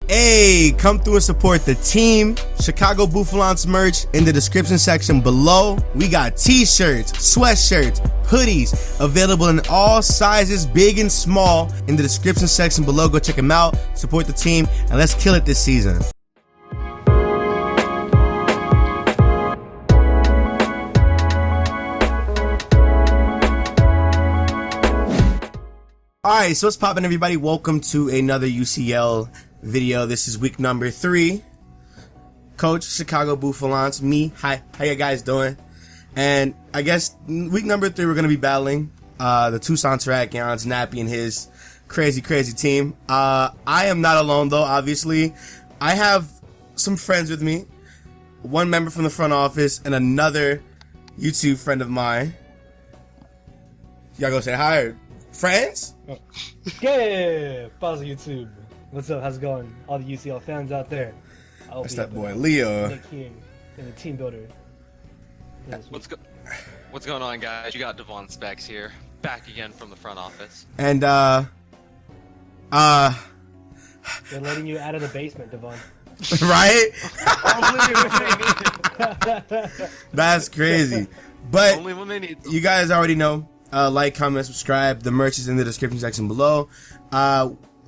Hey, come through and support the team. Chicago Bouffalants merch in the description section below. We got t-shirts, sweatshirts, hoodies available in all sizes, big and small, in the description section below. Go check them out, support the team, and let's kill it this season. Alright, so what's poppin', everybody? Welcome to another UCL video. This is week number 3. Coach, Chicago Bouffalants, me. Hi, how you guys doing? And I guess week number 3 we're gonna be battling the Tucson Terrakions, Nappy and his crazy team. I am not alone though, obviously. I have some friends with me. One member from the front office and another YouTube friend of mine. Y'all go say hi. Friends? Oh. Yeah, pause YouTube. What's up? How's it going? All the UCL fans out there. That's that boy Leo. Nick King and the team builder. What's going on, guys? You got Davon Specs here, back again from the front office. And they're letting you out of the basement, Davon. right? That's crazy. But Only when they need them. You guys already know. Like, comment, subscribe. The merch is in the description section below.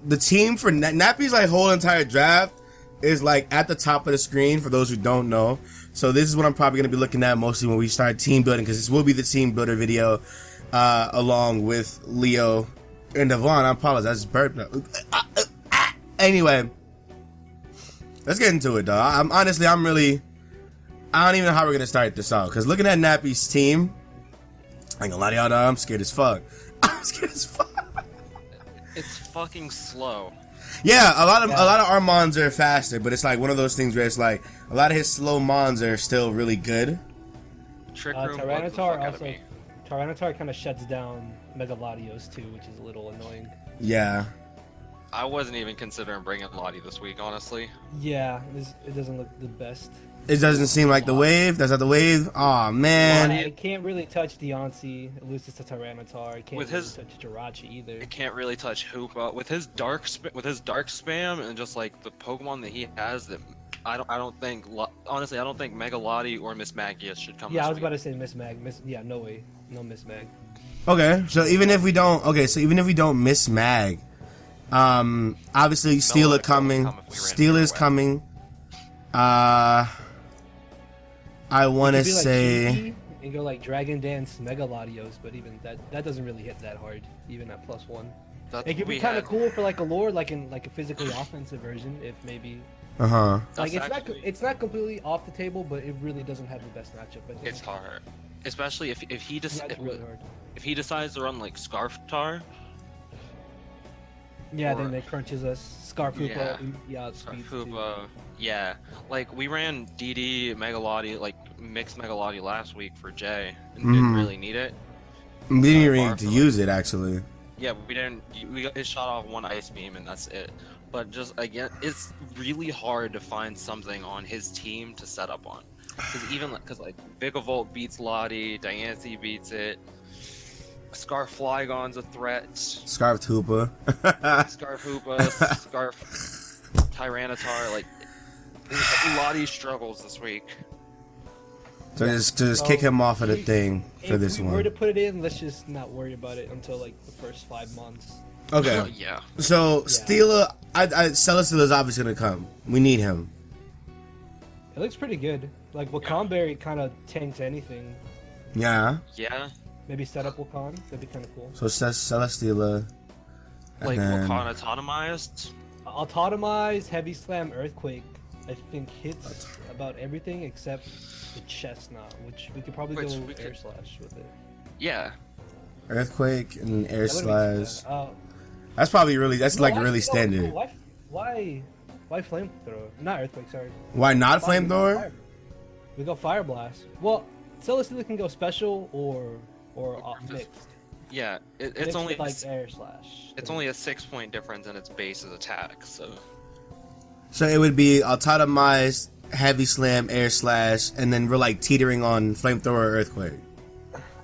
The team for Nappy's like whole entire draft is like at the top of the screen for those who don't know. So this is what I'm probably gonna be looking at mostly when we start team building, because this will be the team builder video along with Leo and Davon. I apologize, I just burped. Anyway, let's get into it, though. I don't even know how we're gonna start this out, because looking at Nappy's team, I ain't gonna lie to y'all, I'm scared as fuck. I'm scared as fuck. It's fucking slow. Yeah, a lot of our mons are faster, but it's like one of those things where it's like a lot of his slow mons are still really good. Trick Room Tyranitar kind of shuts down Megalodios too, which is a little annoying. Yeah. I wasn't even considering bringing Lottie this week, honestly. Yeah, it doesn't look the best. It doesn't seem like the wave. That's not the wave. Aw, man. It can't really touch Deontay. It loses to Tyranitar. It can't really touch Jirachi either. It can't really touch Hoopa with his dark spam and just like the Pokemon that he has. That I don't think Mega Lottie or Miss Magius should come. Yeah, I was week. about to say Miss Mag. Yeah, no way, no Miss Mag. Okay, so even if we don't miss Mag, obviously Steel is coming. Steel is coming. I want to say and go like Dragon Dance Megalodios, but even that doesn't really hit that hard, even at +1. It could be kind of cool for like a lore, like in like a physically offensive version, if maybe. Like it's not completely off the table, but it really doesn't have the best matchup. I think. It's hard, especially if he really hard. If he decides to run like Scarf Tar. Yeah, then it crunches us. Scarf Hoopa, yeah. Like we ran DD Megalodi, like mixed Megalodi last week for Jay, and didn't really need it. We didn't even need to use it actually. Yeah, we didn't. It shot off one Ice Beam and that's it. But just again, it's really hard to find something on his team to set up on. Because like Vigavolt beats Lottie, Diancie beats it. Scarf Flygon's a threat. Scarf Hoopa. Scarf Tyranitar, like Lottie struggles this week. So just kick him off of the thing for this one. If we were to put it in, let's just not worry about it until like the first 5 months. Okay. Yeah. So Steela, Celestial obviously gonna come. We need him. It looks pretty good. Like Wakandberry kind of tanks anything. Yeah. Yeah. Maybe set up Wakan. That'd be kind of cool. So Celesteela. Like Wakan autonomized. Autotomized, Heavy Slam, Earthquake. I think hits about everything except the Chestnut, which we could probably go Air Slash with it. Yeah. Earthquake and Air Slash. That's probably really. That's like really standard. Why Flamethrower? Not Earthquake. Sorry. Why not Flamethrower? We go Fire Blast. Well, Celesteela can go special or mixed. Yeah, it's mixed only like Air Slash. It's only a 6-point difference in its base's attack, so. So it would be Autotomized, Heavy Slam, Air Slash, and then we're like teetering on Flamethrower or Earthquake.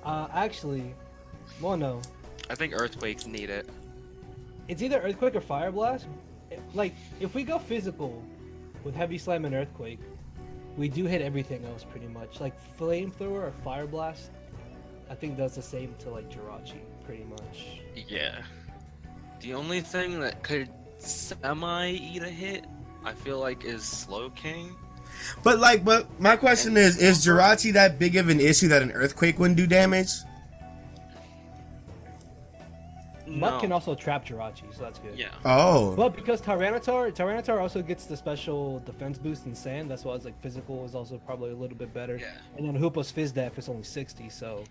Actually, well, no. I think Earthquakes need it. It's either Earthquake or Fire Blast. like if we go physical with Heavy Slam and Earthquake, we do hit everything else pretty much. Like Flamethrower or Fire Blast, I think does the same to like Jirachi pretty much. Yeah. The only thing that could semi-eat a hit, I feel like, is Slow King. But my question is Jirachi that big of an issue that an Earthquake wouldn't do damage? Mud can also trap Jirachi, so that's good. Yeah. Oh. But because Tyranitar also gets the special defense boost in Sand, that's why it's like physical is also probably a little bit better. Yeah. And then Hoopa's Fizz Def is only 60, so.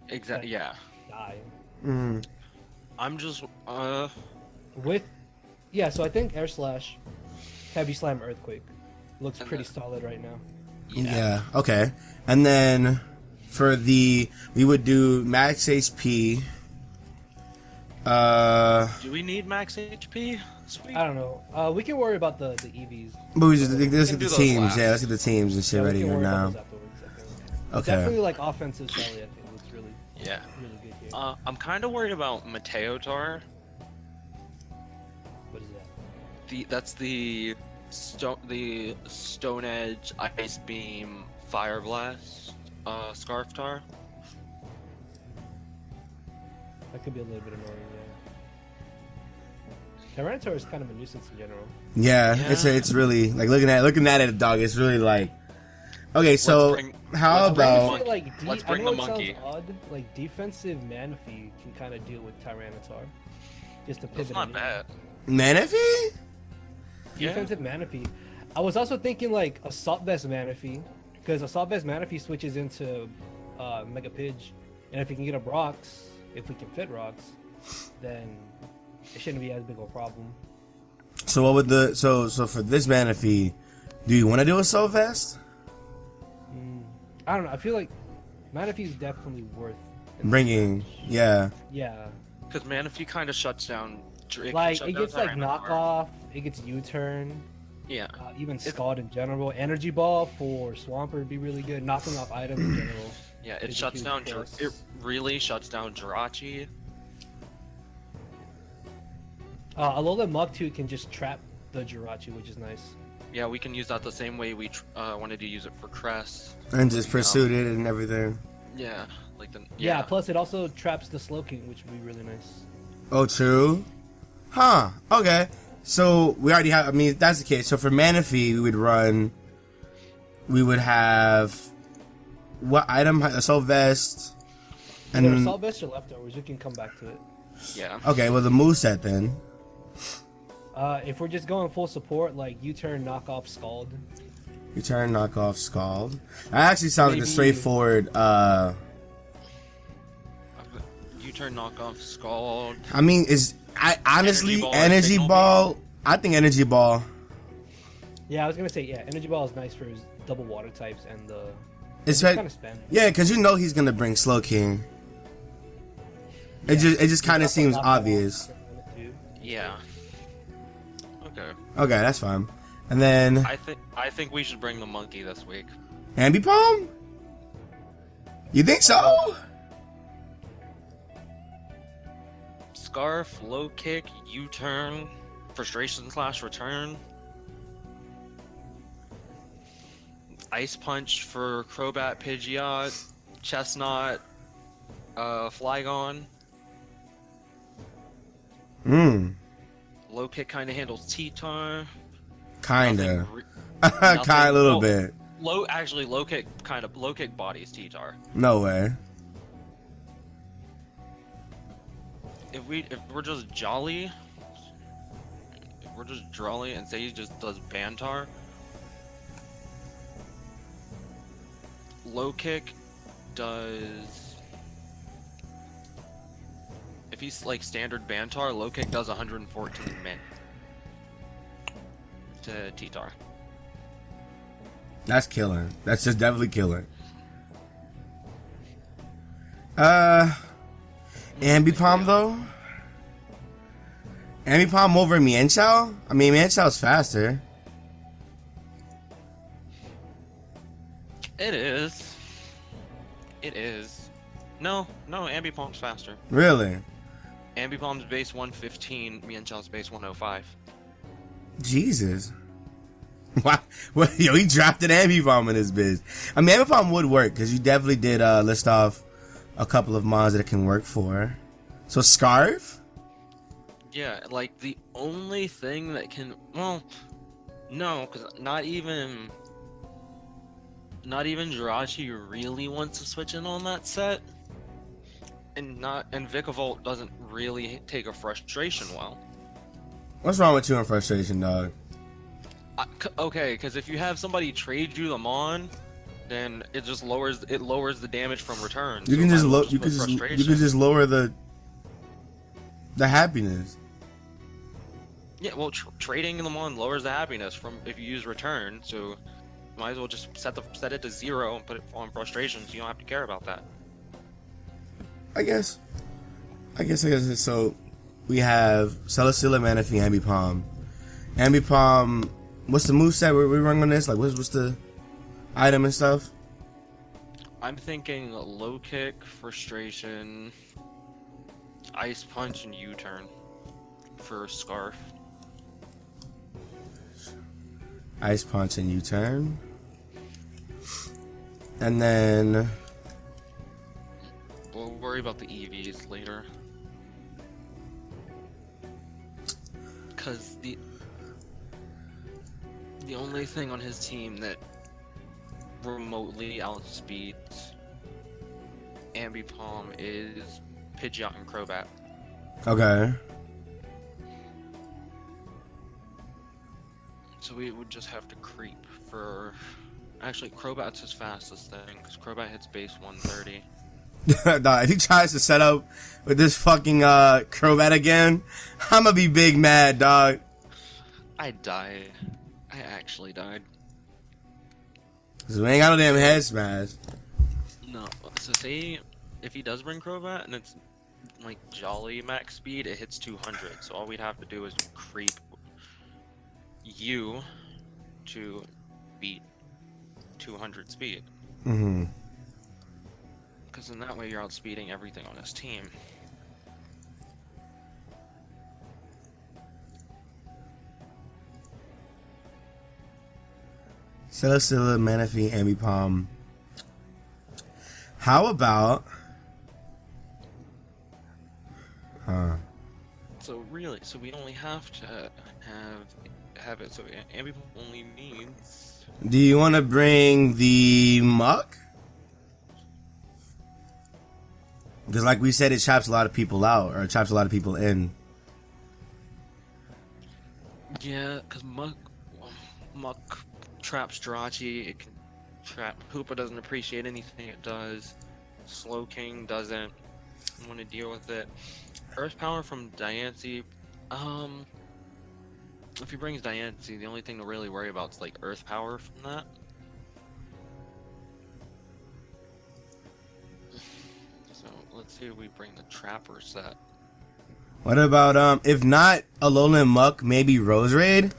Exactly. Yeah. Die. Mm. I'm just so I think Air Slash, Heavy Slam, Earthquake looks pretty solid right now. Yeah. Okay. And then for we would do max HP. Do we need max HP? Sweet. I don't know. We can worry about the EVs. But let's get the teams. last. Yeah, let's get the teams and shit ready right now. Okay. Definitely like offensive Shelly, I think looks really good here. I'm kind of worried about Mateotar. What is that? That's the Stone Edge, Ice Beam, Fire Blast, Scarf Tar. That could be a little bit annoying, yeah. Tyranitar is kind of a nuisance in general. Yeah. It's really like looking at it, dog. It's really like. Okay, so how about let's bring the monkey. Odd, like defensive Manaphy can kind of deal with Tyranitar. Just to pivot. That's not bad. Manaphy? Defensive Manaphy. I was also thinking like Assault Vest Manaphy, because Assault Vest Manaphy switches into Mega Pidge, and if we can get up rocks, if we can fit rocks, then it shouldn't be as big of a problem. So what would so for this Manaphy, do you want to do Assault Vest? I don't know. I feel like Manaphy is definitely worth bringing. Yeah. Yeah. Because Manaphy kind of shuts down. It gets like knockoff. It gets U-turn. Yeah. Even Scald in general. Energy Ball for Swampert would be really good. Knocking off items in general. Yeah, it shuts down. It really shuts down Jirachi. Alola Mugtooth can just trap the Jirachi, which is nice. Yeah, we can use that the same way we wanted to use it for Crest. And just pursued it and everything. Yeah, like the. Yeah, plus it also traps the Slowking, which would be really nice. Oh, true. Huh. Okay. So we already have. I mean, if that's the case. So for Manaphy, we would have what item? Assault Vest. And Assault Vest or leftovers. We can come back to it. Yeah. Okay. Well, the moveset then. If we're just going full support, like U-turn, knockoff, Scald. U-turn, knockoff, Scald. That actually sounds like a straightforward. U-turn, knockoff, Scald. I mean, honestly Energy Ball. I think Energy Ball. Yeah, I was gonna say Energy Ball is nice for his double water types and the. It's kind of spam. Yeah, because he's gonna bring Slow King. It just kind of seems obvious. Yeah. Okay, that's fine. And then I think we should bring the monkey this week. Ambipom? You think so? Scarf, low kick, U-turn, frustration / return. Ice punch for Crobat, Pidgeot, Chestnut, Flygon. Low kick kind of handles T-Tar. Kinda. A little bit. Low kick bodies T-Tar. No way. If we're just jolly and say he just does Bantar. Low kick does. If he's like standard Bantar, low kick does 114 min to T-Tar. That's killer. That's just definitely killer. Ambipom though? Ambipom over Mienshao? I mean, Mienshao's faster. It is. No, Ambipom's faster. Really? Ambipom's base 115, Mienshao's base 105. Jesus. Wow. Well, yo, he drafted Ambipom in his biz. I mean, Ambipom would work because you definitely did list off a couple of mons that it can work for. So Scarf? Yeah, like the only thing that can, well, no, because not even Jirachi really wants to switch in on that set, and Vikavolt doesn't really take a frustration well. What's wrong with you and frustration, dog? Okay, because if you have somebody trade you the mon, then it just lowers the damage from return. You can just lower the happiness. Yeah, well, trading them on lowers the happiness from if you use return. So you might as well just set it to 0 and put it on frustration, so you don't have to care about that. I guess. So we have Celesteela, Manaphy, Ambipom. Ambipom, what's the moveset we're running on this? Like, what's the item and stuff? I'm thinking low kick, frustration, ice punch, and U-turn for Scarf. Ice punch and U-turn. And then we'll worry about the EVs later. Because the only thing on his team that remotely outspeeds Ambipom is Pidgeot and Crobat. Okay. So we would just have to creep for... Actually, Crobat's his fastest thing, because Crobat hits base 130. Dog, if he tries to set up with this fucking Crobat again, I'm gonna be big mad, dog. I died. I actually died. Cause we ain't got no damn head smash. No, so say if he does bring Crobat and it's like Jolly max speed, it hits 200. So all we'd have to do is creep you to beat 200 speed. Mm-hmm. Because in that way you're outspeeding everything on his team. Celesteela, Manaphy, Ambipom. How about... So really, so we only have to have it, so Ambipom only needs... Do you want to bring the Muck? Because like we said, it chops a lot of people out, or it chops a lot of people in. Yeah, because Muck traps Jirachi, it can trap... Hoopa doesn't appreciate anything it does. Slow King doesn't want to deal with it. Earth Power from Diancie, if he brings Diancie, the only thing to really worry about is like Earth Power from that. So let's see if we bring the Trapper set. What about if not Alolan Muck, maybe Rose Raid?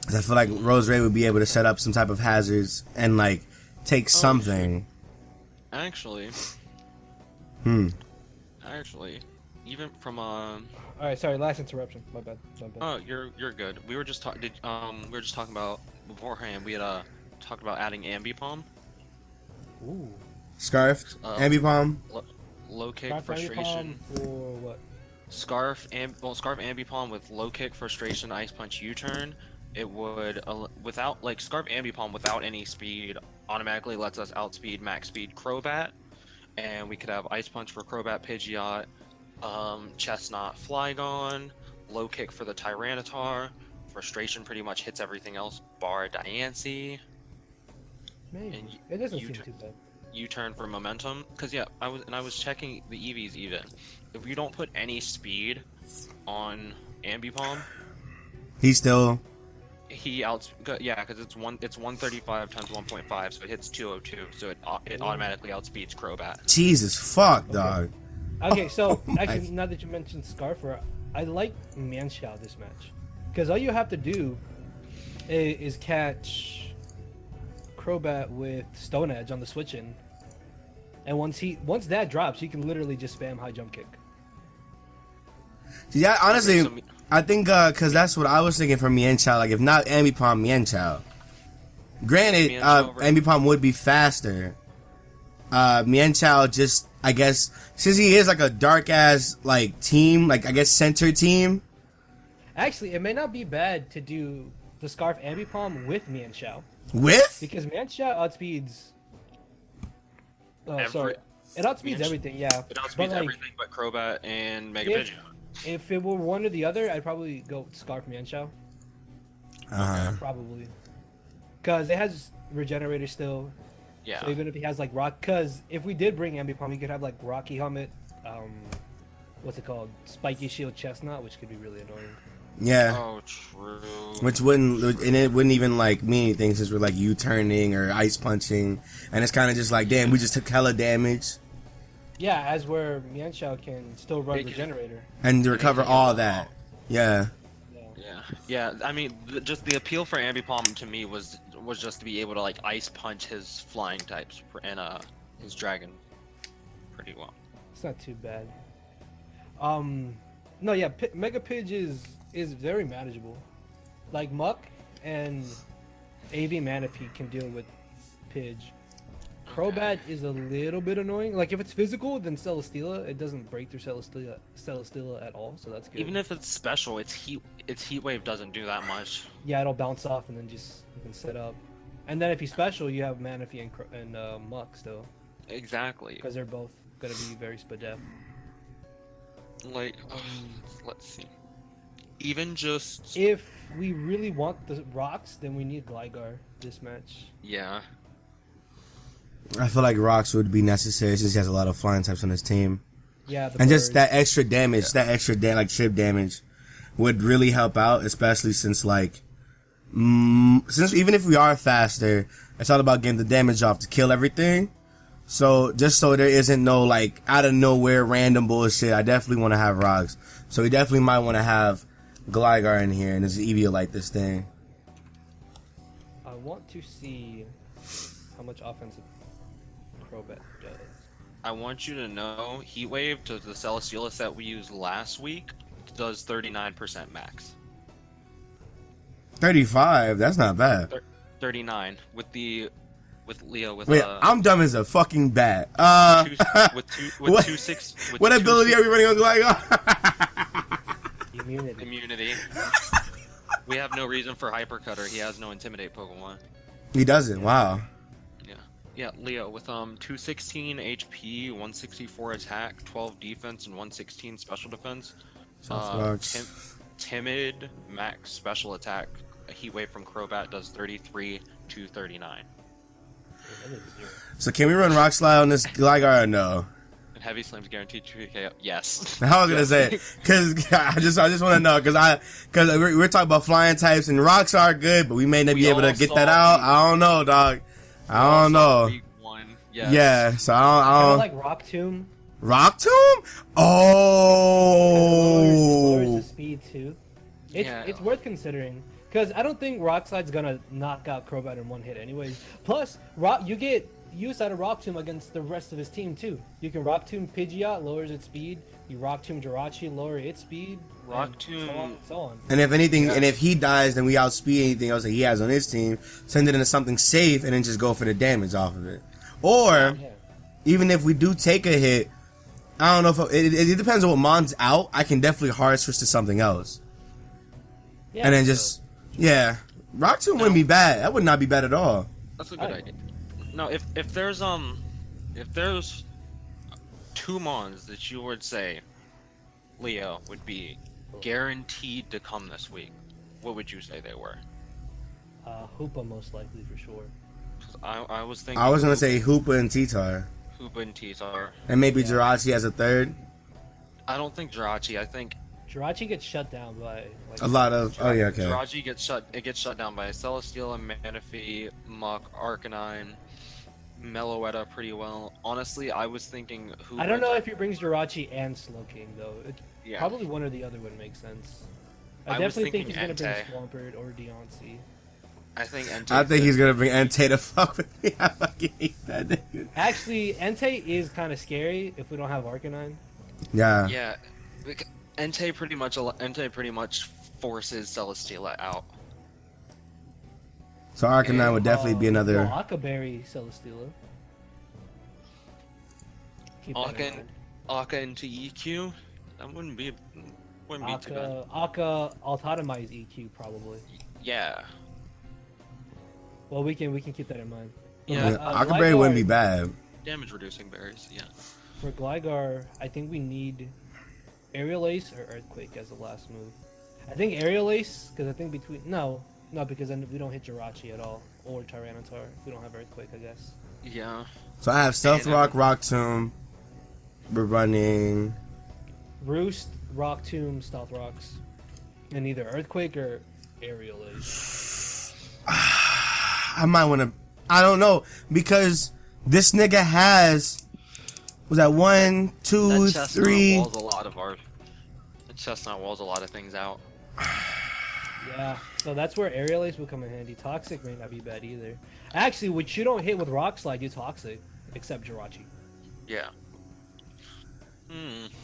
I feel like Rose Raid would be able to set up some type of hazards and like take something. Actually, even from All right, sorry, last interruption. My bad. Oh, you're good. We were just talking about beforehand. We had talked about adding Ambipom. Ooh. Scarf, Ambipom. Low kick, Scarf frustration. Or what? Scarf Ambipom with low kick, frustration, ice punch, U-turn. It would without Scarf Ambipom without any speed automatically lets us outspeed max speed Crobat, and we could have ice punch for Crobat, Pidgeot, Chestnut, Flygon, low kick for the Tyranitar. Frustration pretty much hits everything else bar Diancie. Maybe. And it doesn't seem too bad. U-turn for momentum, because yeah, I was checking the EVs even. If you don't put any speed on Ambipom, because it's 135 times 1.5, so it hits 202, so it automatically outspeeds Crobat. Jesus fuck, dog. Okay, so actually, now that you mentioned Scarfer, I like Manchow this match, because all you have to do is catch Crobat with Stone Edge on the switch in, and once that drops, he can literally just spam high jump kick. Yeah, honestly, I think because that's what I was thinking for Mian Chao. Like, if not Ambipom, Mian Chao. Granted, Ambipom would be faster. Mian Chao just, I guess, since he is like a dark ass like team, like I guess center team. Actually, it may not be bad to do the Scarf Ambipom with Mian Chao. With? Because Mian Chao outspeeds. Oh, sorry. It outspeeds everything, yeah. It outspeeds everything but Crobat and Mega Pidgeot. If it were one or the other, I'd probably go with Scarf Mian Chao. Probably. Because it has Regenerator still. Yeah. So even if he has like Rock, because if we did bring Ambipom, he could have like Rocky Helmet, what's it called? Spiky Shield Chestnut, which could be really annoying. Yeah. Oh, true. Which wouldn't even like mean anything since we're like U-turning or ice punching, and it's kind of just like, damn, we just took hella damage. Yeah, as where Mian Chao can still run Regenerator and recover all that. Yeah. Yeah. I mean, just the appeal for Ambipom to me was just to be able to like ice punch his flying types and his dragon pretty well. It's not too bad. No, yeah, Mega Pidge is very manageable. Like Muck and AV Manaphy can deal with Pidge. Crobat is a little bit annoying. Like if it's physical, then Celesteela, it doesn't break through Celesteela at all, so that's good. Even if it's special, its Heat Wave doesn't do that much. Yeah, it'll bounce off and then you can set up. And then if he's special, you have Manaphy and Muck still. Exactly. Because they're both gonna be very spadef. Like, let's see. Even just if we really want the rocks, then we need Gligar this match. Yeah. I feel like rocks would be necessary since he has a lot of flying types on his team. Yeah, and just that extra damage, like chip damage, would really help out, especially since like, since even if we are faster, it's all about getting the damage off to kill everything. So just so there isn't no like out of nowhere random bullshit, I definitely want to have rocks. So we definitely might want to have Gligar in here and just Eviolite this thing. I want to see how much offensive Crobat does. I want you to know Heat Wave to the Celesteela set we used last week does 39% max. 35? That's not bad. 39 with Leo with Wait, I'm dumb as a fucking bat. What ability are we running on Gligar? Immunity. We have no reason for Hypercutter. He has no Intimidate Pokemon. He doesn't. Wow. Yeah, Leo with 216 HP, 164 attack, 12 defense, and 116 special defense. Timid max special attack. A Heat Wave from Crobat does 33 to 39. So can we run Rock Slide on this Gligar or no? And Heavy Slam's guaranteed 2k. Yes. I was gonna say because I just want to know because we're talking about flying types and rocks are good, but we may not be able to get that out. I don't know, dog. I don't know. Yes. Yeah, so I don't like Rock Tomb. Rock Tomb? Oh. Lowers the speed too. It's worth considering because I don't think Rock Slide's gonna knock out Crobat in one hit anyways. Plus, you get use out of Rock Tomb against the rest of his team too. You can Rock Tomb Pidgeot, lowers its speed. You Rock Tomb Jirachi, lower its speed. Rock Tomb, so on. And if anything, and if he dies, then we outspeed anything else that he has on his team. Send it into something safe, and then just go for the damage off of it. Or even if we do take a hit, I don't know if it depends on what mon's out. I can definitely hard switch to something else. Yeah, and then Rock Tomb wouldn't be bad. That would not be bad at all. That's a good idea. No, if there's 2 mons that you would say Leo would be guaranteed to come this week, what would you say they were? Hoopa most likely for sure. I was thinking. I was gonna say Hoopa and T-Tar. And maybe Jirachi as a third. I don't think Jirachi. I think Jirachi gets shut down by a lot of. Jirachi gets shut down by Celesteela, Manaphy, Muck, Arcanine, Meloetta pretty well. Honestly, I was thinking Hoopa. I don't know if he brings Jirachi and Slowking though. Probably one or the other would make sense. I definitely think he's gonna bring Swampert or Deontay. I think he's gonna bring Entei to fuck with me. I fucking hate that nigga. Actually, Entei is kind of scary if we don't have Arcanine. Yeah. Yeah. Entei pretty much forces Celesteela out. So Arcanine would definitely be another. Well, Akaberry Celesteela. Aka into EQ. That wouldn't be too bad. Aka Altatomize EQ probably. Yeah. Well, we can keep that in mind. Yeah, Akaberry wouldn't be bad. Damage reducing berries, yeah. For Gligar, I think we need Aerial Ace or Earthquake as the last move. I think Aerial Ace, because I think no, because then we don't hit Jirachi at all, or Tyranitar if we don't have Earthquake, I guess. Yeah. So I have Stealth Rock, Rock Tomb. We're running Roost, Rock Tomb, Stealth Rocks, and either Earthquake or Aerial Ace. I might want to. I don't know because this nigga has. Was that 1, 2, 3? The Chestnut walls a lot of things out. Yeah, so that's where Aerial Ace will come in handy. Toxic may not be bad either. Actually, what you don't hit with Rock Slide, you Toxic, except Jirachi. Yeah.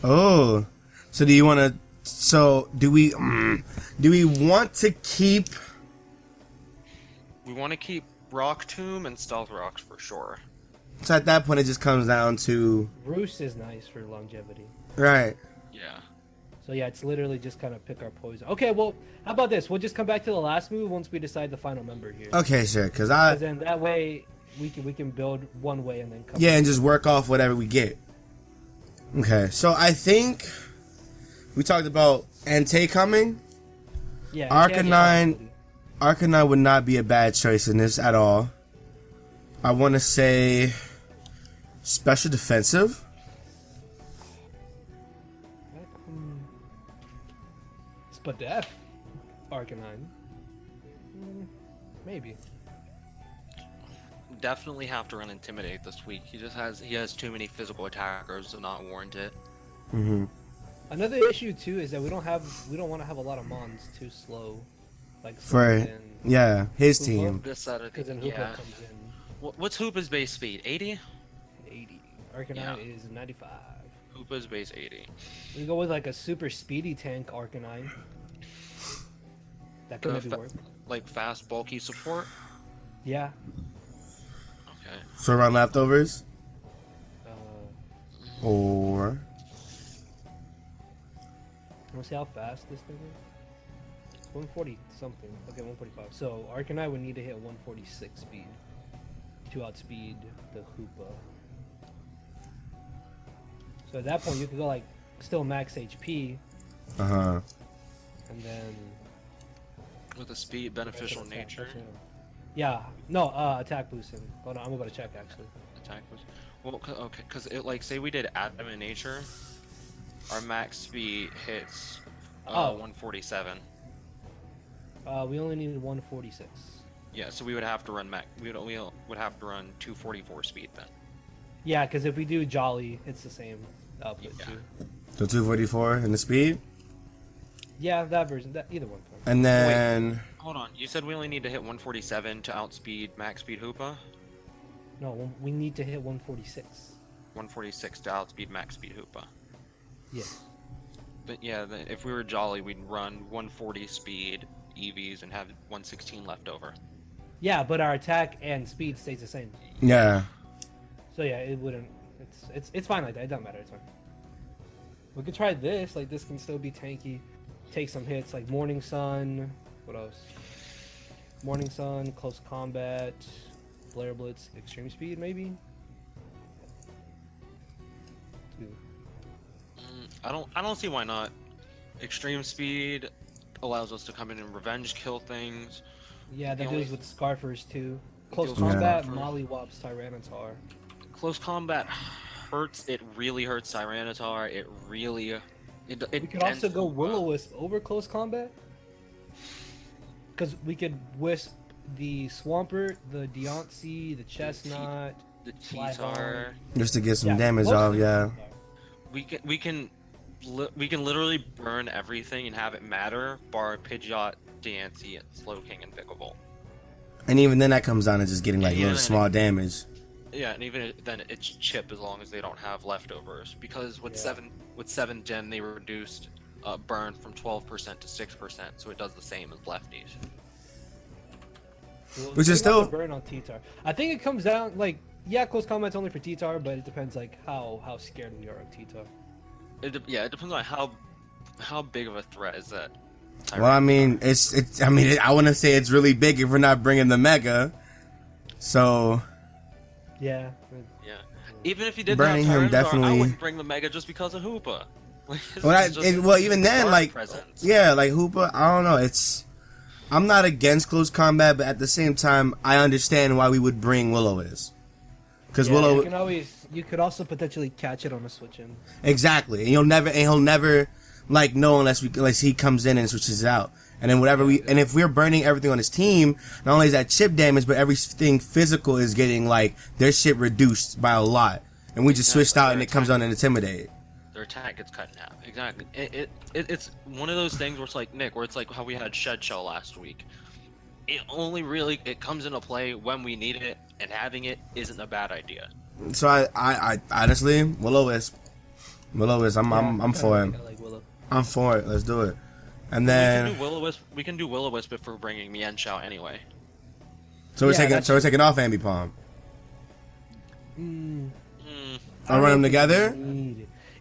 Oh, so do you want to? So do we want to keep? We want to keep Rock Tomb and Stealth Rocks for sure. So at that point, it just comes down to Roost is nice for longevity. Right. Yeah. So yeah, it's literally just kind of pick our poison. Okay, well, how about this? We'll just come back to the last move once we decide the final member here. Okay, sure. Because then that way we can build one way and then come. Yeah, and just work off whatever we get. Okay, so I think we talked about Entei coming. Yeah. Arcanine would not be a bad choice in this at all. I want to say special defensive. Spadef, Arcanine. Maybe. Definitely have to run Intimidate this week. He has too many physical attackers to not warrant it. Mm-hmm. Another issue too is that we don't want to have a lot of Mons too slow. Like his Hoopa, team. Because then Hoopa comes in. What's Hoopa's base speed? 80? 80. Arcanine is 95. Hoopa's base 80. We go with like a super speedy tank Arcanine. That could maybe work. Like fast, bulky support? Yeah. Okay. So around leftovers? Or... Want to see how fast this thing is? 140 something. Okay, 145. So Arcanine would need to hit 146 speed to outspeed the Hoopa. So at that point, you could go like still max HP. And then with a speed beneficial nature. Yeah. No. Attack boosting. Hold on. I'm about to check actually. Attack boost. Well, okay, because it like say we did Adamant Nature, our max speed hits 147. We only needed 146. Yeah, so we would have to run we would have to run 244 speed then. Yeah, because if we do Jolly, it's the same output too. So 244 in the speed? Yeah, that version. Either one. And then... Wait, hold on. You said we only need to hit 147 to outspeed max speed Hoopa? No, we need to hit 146. 146 to outspeed max speed Hoopa. Yes. But yeah, if we were Jolly, we'd run 140 speed EVs and have 116 left over. Yeah, but our attack and speed stays the same. Yeah. So yeah, it wouldn't. It's fine like that. It doesn't matter. It's fine. We could try this. Like this can still be tanky. Take some hits like Morning Sun. What else? Morning Sun, Close Combat, Flare Blitz, Extreme Speed maybe. I don't see why not. Extreme Speed allows us to come in and revenge kill things. Yeah, that deals with Scarfers too. Close Combat, Mollywops Tyranitar. Close Combat hurts. It really hurts Tyranitar. It really... we could also go Will-O-Wisp over Close Combat. Because we could Wisp the Swampert, the Deontay, the Chestnut, the Cheetar. Just to get some damage off, yeah. We can literally burn everything and have it matter, bar Pidgeot, Deontay, Slowking, and Vikavolt. And even then that comes down to just getting like little small damage. Yeah, and even then it's chip as long as they don't have leftovers. Because with 7 gen they reduced burn from 12% to 6%, so it does the same as lefties. Which is still burn on T-Tar. I think it comes down like close combat's only for T-Tar, but it depends like how scared we are of T-Tar. It depends on how big of a threat is that. Well, I mean, I want to say it's really big if we're not bringing the Mega. So. Yeah. Even if you did burning him definitely. I wouldn't bring the Mega just because of Hoopa. Even then, like, presence. yeah, like Hoopa. I don't know. I'm not against close combat, but at the same time, I understand why we would bring Will-O-Wisp. Because Willow, you could also potentially catch it on a switch in. Exactly, and he'll never like know unless he comes in and switches it out. And then if we're burning everything on his team, not only is that chip damage, but everything physical is getting like their shit reduced by a lot. And we just switched out and it comes on and intimidate. Their attack gets cut in half. Exactly. It's one of those things where it's like Nick, where it's like how we had Shed Shell last week. It comes into play when we need it, and having it isn't a bad idea. So I honestly, Will-O-Wisp, I'm for it. I like Willow. I'm for it. Let's do it. And then we can do Will-O-Wisp if we're bringing Mian Chao anyway. So we're taking off Ambipom. I'll run them together.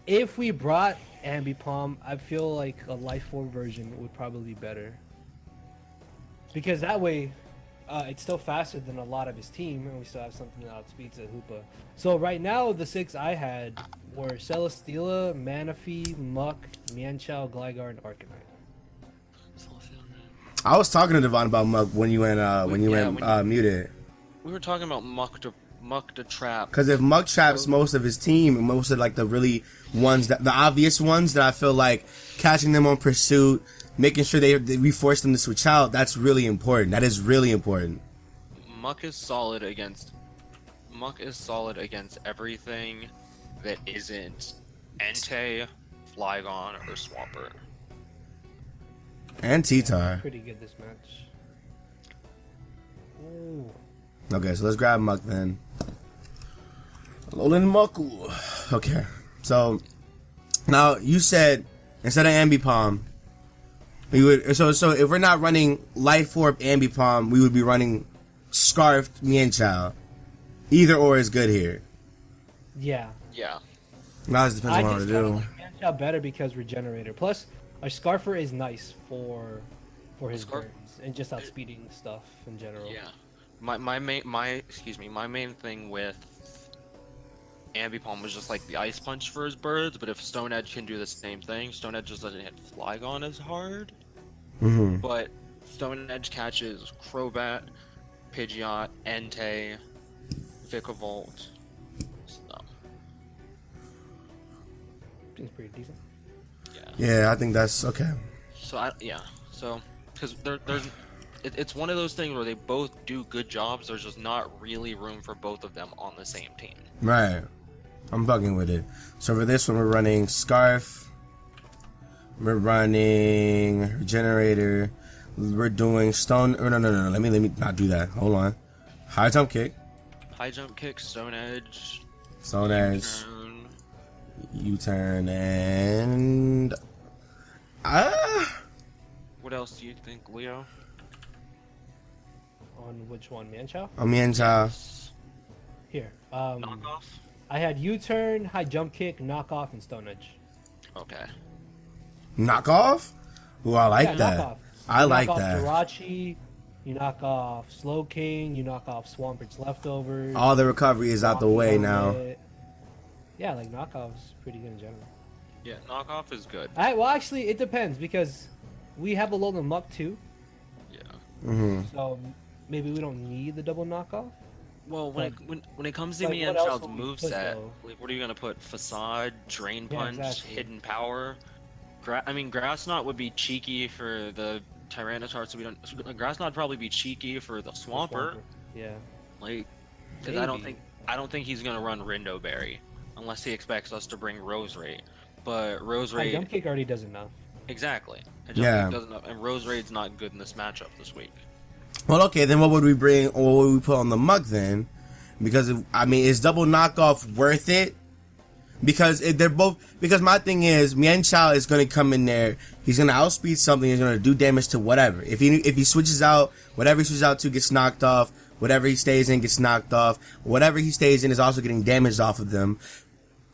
If we brought Ambipom, I feel like a Life Orb version would probably be better. Because that way, it's still faster than a lot of his team, and we still have something that outspeeds a Hoopa. So right now, the 6 I had were Celesteela, Manaphy, Muck, Mian Chao, Gligar, and Arcanine. I was talking to Davon about Muck when you went muted. We were talking about Muck to trap. Because if Muck traps most of his team, most of like the really ones the obvious ones that I feel like catching them on pursuit, making sure we force them to switch out, that's really important. That is really important. Muck is solid against everything that isn't Entei, Flygon, or Swampert. And T-Tar. Pretty good this match. Ooh. Okay, so let's grab Muck then. Alolan Mucku. Okay, so now you said instead of Ambipom, we would so if we're not running Life Orb Ambipom, we would be running Scarfed Mian Chao. Either or is good here. Yeah. Yeah. Now it depends on what to do. Like Mian Chao better because Regenerator. Plus, our Scarfer is nice for his burns and just outspeeding stuff in general. Yeah. My main thing with Ambipom was just like the Ice Punch for his birds, but if Stone Edge can do the same thing, Stone Edge just doesn't hit Flygon as hard. Mm-hmm. But Stone Edge catches Crobat, Pidgeot, Entei, Vikavolt. So. Seems pretty decent. Yeah, I think that's okay. So because it's one of those things where they both do good jobs. There's just not really room for both of them on the same team. Right. I'm bugging with it. So for this one, we're running Scarf. We're running Regenerator. We're doing Stone. Oh, no. Let me not do that. Hold on. High Jump Kick. High Jump Kick, Stone Edge. Stone Edge. U-turn and what else do you think, Leo? On which one, Mian Chao? On Mian Chao. Here. Knockoff? I had U-turn, high jump kick, knockoff, and Stone Edge. Okay. Knockoff? Ooh, I like that. Knockoff. I like knock that. off Jirachi, you knock off Slow King, you knock off Swampert's leftovers. All the recovery is out the way now. Yeah, like knockoff's pretty good in general. Yeah, knockoff is good. Well, actually, it depends because we have a Alolan Muck too. Yeah. Mm-hmm. So maybe we don't need the double knockoff. Well, when it comes to like, Mian what else Chao's would we put, moveset, though? like, what are you gonna put? Facade, Drain Punch, exactly. Hidden Power. Grass Knot would be cheeky for the Tyranitar, so we don't. Grass Knot would probably be cheeky for the Swampert. Yeah. Like, because I don't think he's gonna run Rindo Berry unless he expects us to bring Roserade. But Roserade. Jump kick already does enough. Exactly. Yeah. Does enough, and Roserade's not good in this matchup this week. Well, okay, then what would we bring, or what would we put on the Muck then? Because, is double knockoff worth it? Because they're both. Because my thing is, Mian Chao is going to come in there. He's going to outspeed something. He's going to do damage to whatever. If he switches out, whatever he switches out to gets knocked off. Whatever he stays in gets knocked off. Whatever he stays in is also getting damaged off of them.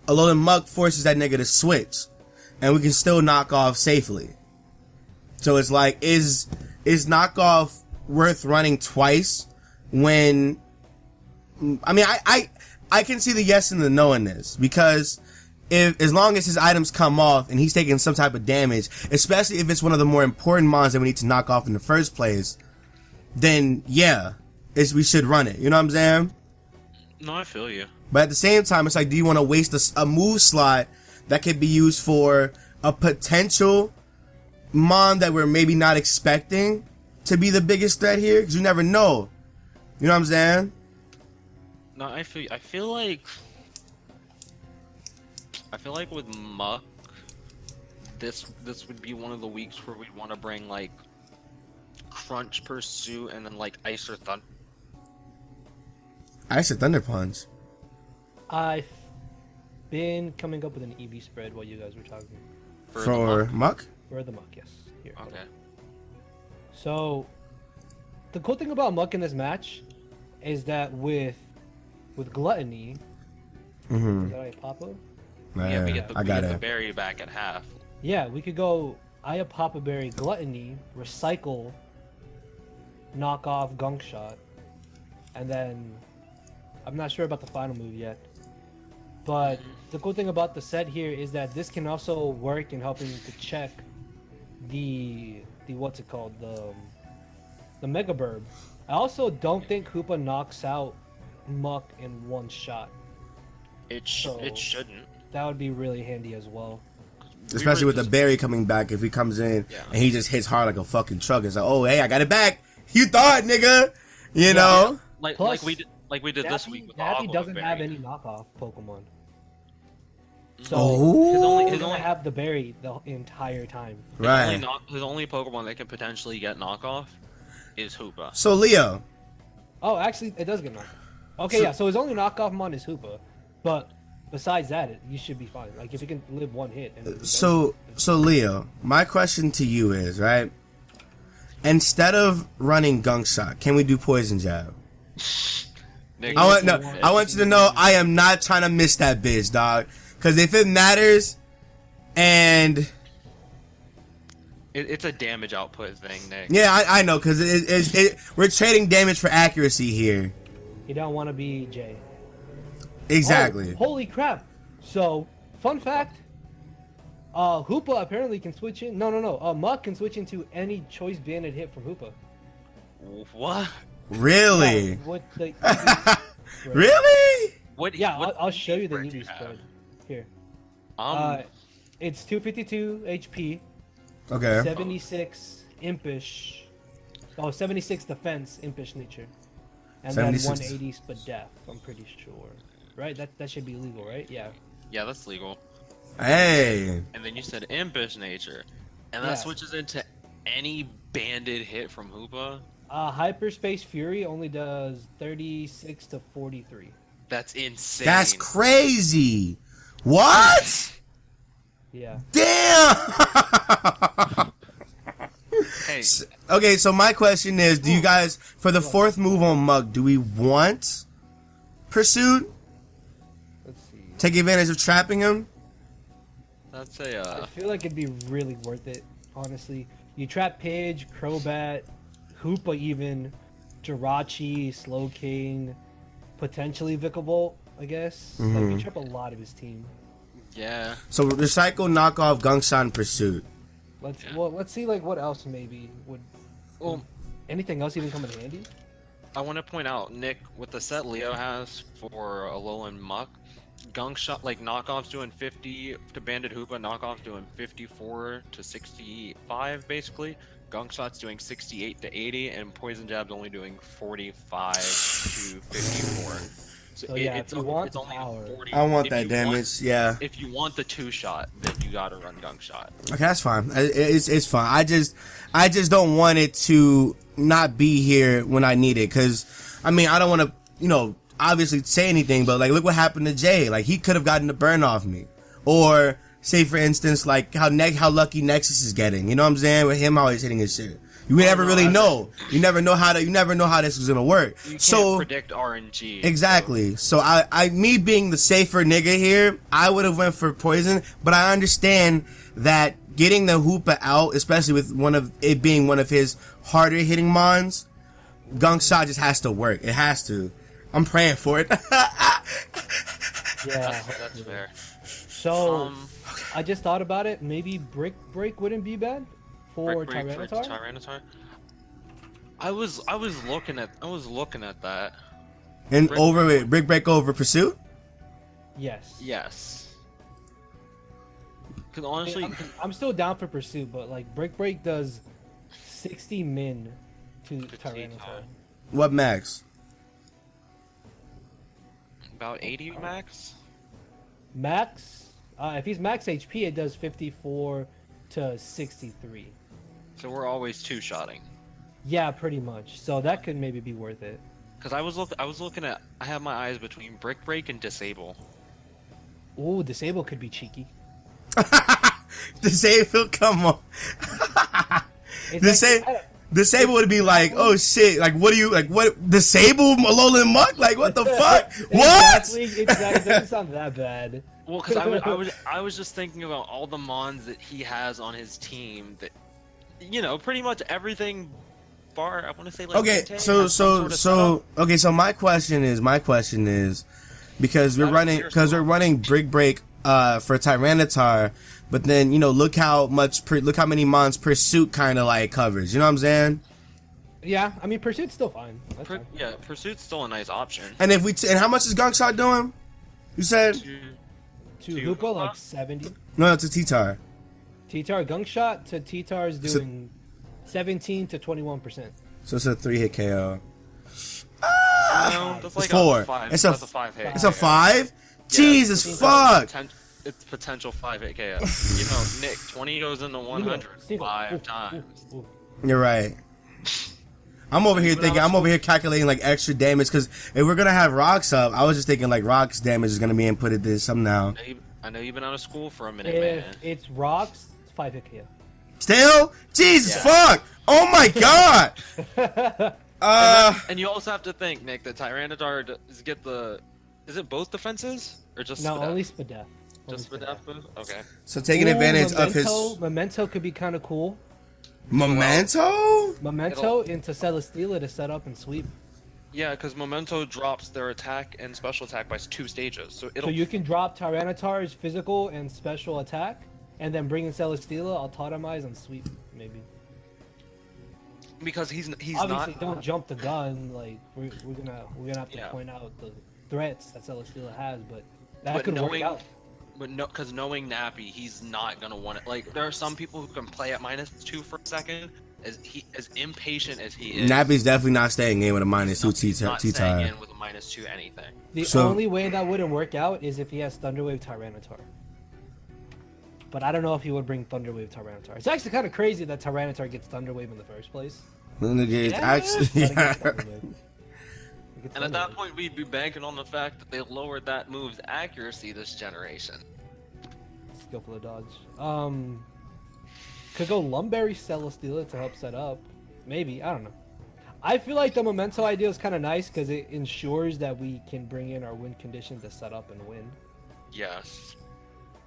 Alolan Muck forces that nigga to switch, and we can still knock off safely. So it's like, is knockoff worth running twice? When I mean, I can see the yes and the no in this, because as long as his items come off and he's taking some type of damage, especially if it's one of the more important mons that we need to knock off in the first place, then yeah, we should run it. You know what I'm saying? No, I feel you. But at the same time, it's like, do you want to waste a move slot that could be used for a potential mon that we're maybe not expecting to be the biggest threat here? Because you never know. You know what I'm saying? No, I feel like with Muck, this would be one of the weeks where we'd want to bring like Crunch Pursuit and then like Ice or Thunder. Ice or Thunder Punch. I've been coming up with an EV spread while you guys were talking. For Muck? For the Muck, yes. Here. Okay. So, the cool thing about Muck in this match is that with Gluttony, is that Ayapapa? Yeah, we get the berry back at half. Yeah, we could go Ayapapa Berry, Gluttony, recycle, knock off Gunk Shot, and then I'm not sure about the final move yet. But the cool thing about the set here is that this can also work in helping to check the what's it called, the Mega Burb. I also don't think Hoopa knocks out Muck in one shot. It shouldn't. That would be really handy as well. Especially with the berry coming back, if he comes in and he just hits hard like a fucking truck. It's like, oh hey, I got it back. You thought, nigga. You know? Like we did this week with Daffy Aqua doesn't Berry. have any knockoff Pokemon. So he's only have the berry the entire time. Right. His only Pokemon that can potentially get knockoff is Hoopa. So Leo. Oh, actually, it does get knocked. Okay, so his only knockoff mon is Hoopa, but besides that, you should be fine. Like if you can live one hit. So Leo, my question to you is, right? Instead of running Gunk Shot, can we do Poison Jab? I want you to know I am not trying to miss that bitch, dog. Because if it matters, and it's a damage output thing, Nick. Yeah, I know, because we're trading damage for accuracy here. You don't want to be Jay. Exactly. Oh, holy crap! So, fun fact: Hoopa apparently can switch in. No. Muck can switch into any choice banded hit from Hoopa. What? Really? Yeah, really? What? Yeah, what I'll show you the EV spread. Here. It's 252 HP. Okay. 76 Impish. 76 defense, Impish nature. And 76. then 180 split death, I'm pretty sure. Right? That should be legal, right? Yeah. Yeah, that's legal. Hey. And then you said Impish nature. And that switches into any banded hit from Hoopa? Hyperspace Fury only does 36 to 43. That's insane. That's crazy. What? Yeah. Damn. Hey. Okay, so my question is, do you guys, for the fourth move on Mug, do we want Pursuit? Let's see. Take advantage of trapping him? That's a, I feel like it'd be really worth it, honestly. You trap Pidge, Crobat, Hoopa even, Jirachi, Slowking, potentially Vikavolt, I guess. Like, you trap a lot of his team. Yeah. So recycle, knock off, Gungshan, Pursuit. Let's see like what else maybe would. Well, anything else even come in handy? I want to point out, Nick, with the set Leo has for Alolan Muck, Gunk Shot, like knockoffs doing 50 to Banded Hoopa, knockoffs doing 54 to 65 basically. Gunk Shot's doing 68 to 80, and Poison Jab's only doing 45 to 54. So if you want it's only power. 40. I want that damage, yeah. If you want the 2-shot, then you gotta run Gunk Shot. Okay, that's fine. It's fine. I just don't want it to not be here when I need it, because I mean I don't want to obviously say anything, but like look what happened to Jay. Like he could have gotten the burn off me, or say for instance like how lucky Nexus is getting. You know what I'm saying? With him always hitting his shit. You never really know. You never know how this is gonna work. You can't predict RNG. Exactly. So I me being the safer nigga here, I would have went for poison, but I understand that getting the Hoopa out, especially with it being one of his harder hitting mons, Gunk Shot just has to work. It has to. I'm praying for it. Yeah, that's fair. So I just thought about it. Maybe Brick Break wouldn't be bad. For Tyranitar? I was looking at that. And Brick Break over Pursuit? Yes. Yes. Cause honestly, I'm still down for Pursuit, but like Brick Break does 60 min to Tyranitar. What max? About 80 max. Max? If he's max HP, it does 54 to 63. So we're always two-shotting. Yeah, pretty much. So that could maybe be worth it. Because I was looking at, I have my eyes between Brick Break and Disable. Ooh, Disable could be cheeky. Disable, come on. Disable would be like, oh shit, like what Disable Alolan Muck? Like what the fuck? What? Exactly, it doesn't sound that bad. Well, because I was just thinking about all the mons that he has on his team that, you know, pretty much everything bar, I want to say like okay, so my question is because we're running Brick Break for Tyranitar, but then you know look how many mons Pursuit kind of like covers. You know what I'm saying? Yeah, I mean Pursuit's still fine. Fine. Yeah, Pursuit's still a nice option. And and how much is Gunk Shot doing? You said to Hoopa like 70. No, to T-Tar. T-Tar Gunk Shot to T-Tar is doing 17 to 21%. So it's a 3-hit KO. No, that's like it's 4. A 5. It's a 5 hit. It's a 5? Yeah, Jesus fuck! It's potential 5 hit KO. You know, Nick, 20 goes into 100 5 times. You're right. I'm over here calculating like extra damage because if we're gonna have rocks up, I was just thinking like rocks damage is gonna be inputted to some now. I know you've been out of school for a minute, if man. It's rocks, it's 5 hit KO. Still? Jesus fuck! Oh my god! And you also have to think, Nick, that Tyranitar is it both defenses or just no? Spadef? Only Spadef. Just Spadef. Okay. So taking advantage of his Memento could be kind of cool. Memento into Celesteela to set up and sweep. Yeah, because Memento drops their attack and special attack by 2 stages, so you can drop Tyranitar's physical and special attack, and then bring in Celesteela, autotomize and sweep maybe. Because he's obviously don't jump the gun. Like we're gonna have to point out the threats that Celesteela has, but could work out. But no, because knowing Nappy, he's not gonna want it. Like there are some people who can play at -2 for a second. As impatient as he is, Nappy's definitely not staying in with a -2 T-Tie. Not staying in with a -2 anything. The only way that wouldn't work out is if he has Thunderwave Tyranitar. But I don't know if he would bring Thunderwave Tyranitar. It's actually kind of crazy that Tyranitar gets Thunderwave in the first place. And at that point, we'd be banking on the fact that they lowered that move's accuracy this generation. Skillful of dodge. Could go Lumberry Celesteela to help set up. Maybe, I don't know. I feel like the Memento idea is kind of nice because it ensures that we can bring in our win condition to set up and win. Yes.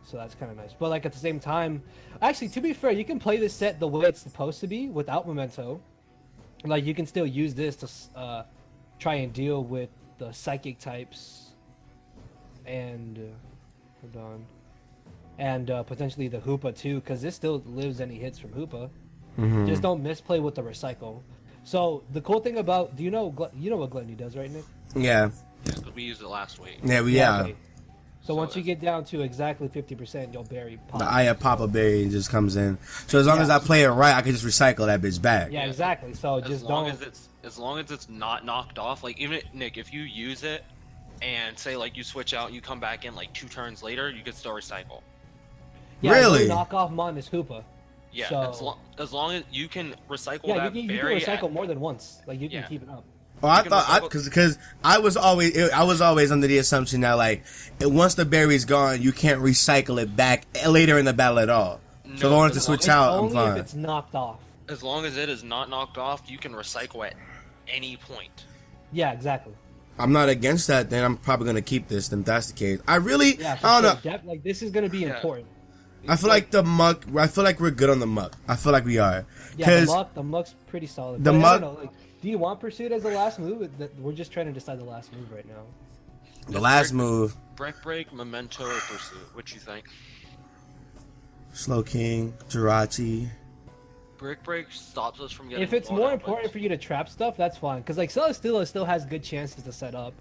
So that's kind of nice. But like at the same time, actually, to be fair, you can play this set the way it's supposed to be without Memento. Like you can still use this to try and deal with the psychic types and hold on. And potentially the Hoopa too, because this still lives any hits from Hoopa. Mm-hmm. Just don't misplay with the recycle. So the cool thing about, do you know what Glendy does, right, Nick? Yeah. We used it last week. Yeah. Okay. So once you get down to exactly 50%, you'll berry pop. The Aya Papa Berry and just comes in. So as long as I play it right, I can just recycle that bitch back. Yeah, exactly. So as long as it's not knocked off, like even Nick, if you use it and say like you switch out, and you come back in like 2 turns later, you can still recycle. Yeah, really? Knock off Mon is Hoopa. Yeah, so, as long as you can recycle that berry. Yeah, you can recycle more than once. Like you can keep it up. Oh, I thought because I was always under the assumption that like once the berry's gone, you can't recycle it back later in the battle at all. No, so if I wanted to switch out, I'm fine. Only if it's knocked off. As long as it is not knocked off, you can recycle at any point. Yeah, exactly. I'm not against that. Then I'm probably gonna keep this. Then if that's the case. I don't know. Like this is gonna be important. I feel like the muck. I feel like we're good on the muck. I feel like we are. Yeah, the muck's pretty solid. The muck. I don't know, like, do you want Pursuit as the last move? We're just trying to decide the last move right now. The last move. Break, Memento, or Pursuit. What you think? Slow King, Jirachi. Break stops us from getting. If it's more important for you to trap stuff, that's fine. Because like Celesteela still has good chances to set up.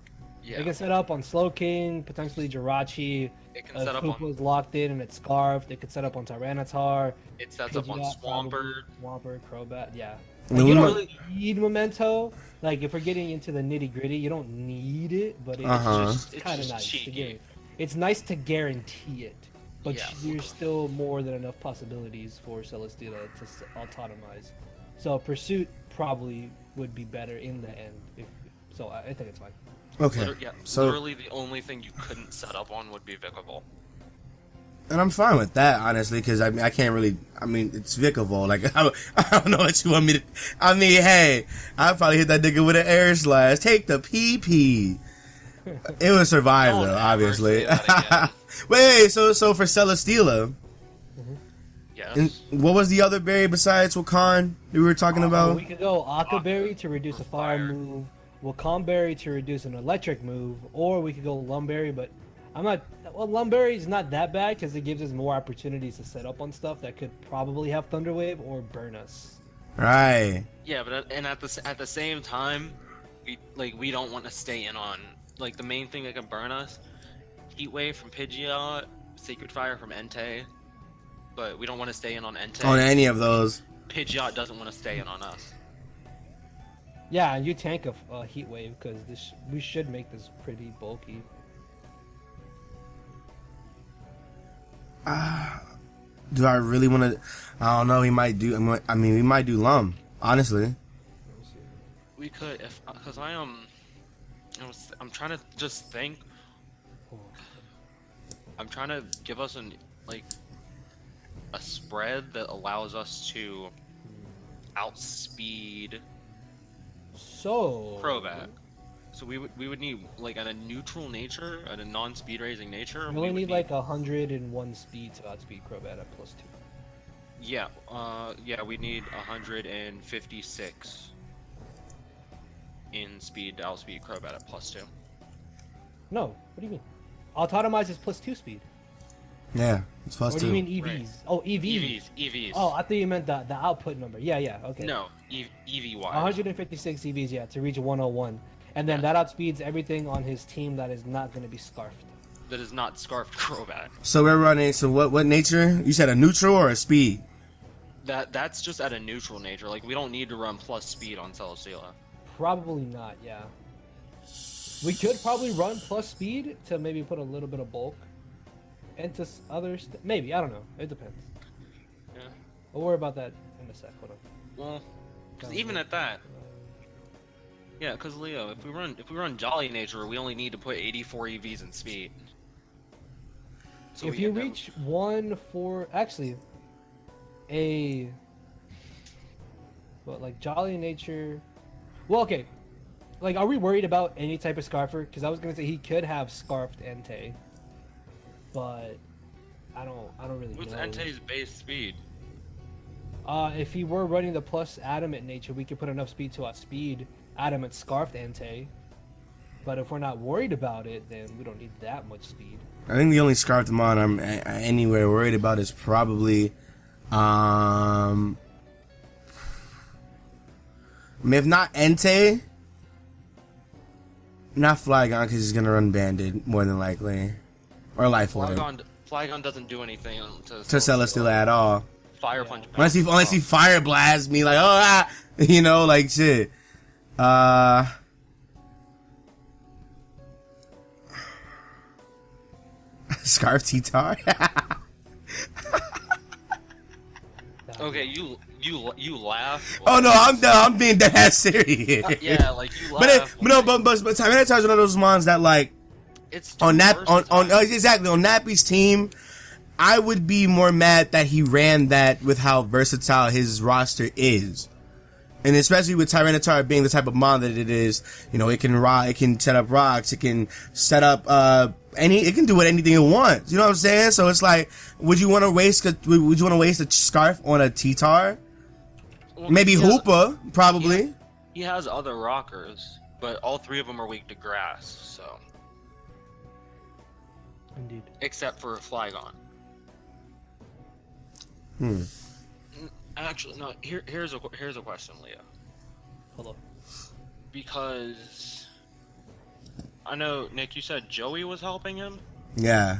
Yeah. It can set up on Slow King, potentially Jirachi. It can set up on. Koopa's locked in and it's scarfed. It could set up on Tyranitar. It sets up on Swampert, Crobat. Yeah. Like, you don't really need Memento. Like if we're getting into the nitty gritty, you don't need it, but it's kind of nice to get. It's nice to guarantee it. But there's still more than enough possibilities for Celesteela to autotomize. So Pursuit probably would be better in the end. So I think it's fine. Okay. Literally the only thing you couldn't set up on would be Vikavolt. And I'm fine with that, honestly, because I can't really. I mean, it's Vikavolt. Like I don't know what you want me to. I mean, hey, I'd probably hit that nigga with an air slash. Take the PP. It would survive though, obviously. Wait, so for Celesteela, yes. What was the other berry besides Wakan we were talking about? We could go Aqua Berry to reduce a fire move, Wakan Berry to reduce an electric move, or we could go Lumberry, but I'm not. Well, Lumberry is not that bad because it gives us more opportunities to set up on stuff that could probably have Thunder Wave or burn us. Right. Yeah, but at the same time, we don't want to stay in on. Like, the main thing that can burn us, Heat Wave from Pidgeot, Sacred Fire from Entei, but we don't want to stay in on Entei. On any of those. Pidgeot doesn't want to stay in on us. Yeah, and you tank a Heat Wave, because we should make this pretty bulky. Do I really want to... I don't know, we might do... I mean, we might do Lum, honestly. We could, because I'm trying to just think. I'm trying to give us a spread that allows us to outspeed Crobat. So we would need like at a neutral nature, at a non-speed raising nature. We only need like 101 speed to outspeed Crobat at +2. Yeah, we need 156 in speed to outspeed Crobat at +2. No, what do you mean? Autotomize is +2 speed. Yeah, it's +2. What do you mean EVs? Right. Oh, EVs. EVs. Oh, I thought you meant the output number. Yeah, okay. No, EV wise. 156 EVs, yeah, to reach 101. And then that outspeeds everything on his team that is not going to be scarfed. That is not scarfed Crobat. So we're running, so what nature? You said a neutral or a speed? That's just at a neutral nature. Like, we don't need to run plus speed on Celesteela. Probably not, yeah. We could probably run plus speed to maybe put a little bit of bulk into others. Maybe, I don't know. It depends. Yeah. We'll worry about that in a sec. Hold on. Well, because even at that, yeah, because Leo, if we run Jolly Nature, we only need to put 84 EVs in speed. So if you reach 1-4, actually, like Jolly Nature. Well, okay. Like, are we worried about any type of Scarfer? Because I was gonna say he could have Scarfed Entei, but I don't really know. What's Entei's base speed? If he were running the plus Adamant Nature, we could put enough speed to outspeed Adamant Scarfed Entei. But if we're not worried about it, then we don't need that much speed. I think the only Scarfed Mon I'm anywhere worried about is probably, I mean, if not Entei. Not Flygon, because he's gonna run Banded more than likely, or Life Orb. Flygon doesn't do anything to Celesteela at all. Fire Punch. Unless he Fire Blast me, like you know, like shit. Scarf T-Tar. Okay, you you laugh. Oh no, I'm being dead ass serious. Yeah, like you laugh. But Tyranitar is one of those mons that like it's on exactly on Nappy's team. I would be more mad that he ran that with how versatile his roster is. And especially with Tyranitar being the type of mon that it is, you know, it can set up rocks, it can set up it can do anything it wants. You know what I'm saying? So it's like, would you want to waste a scarf on a T-Tar? Well, maybe Hoopa, probably. He has other rockers, but all three of them are weak to grass, so. Indeed. Except for Flygon. Actually, no. Here's a question, Leah. Hello. Because I know Nick, you said Joey was helping him. Yeah.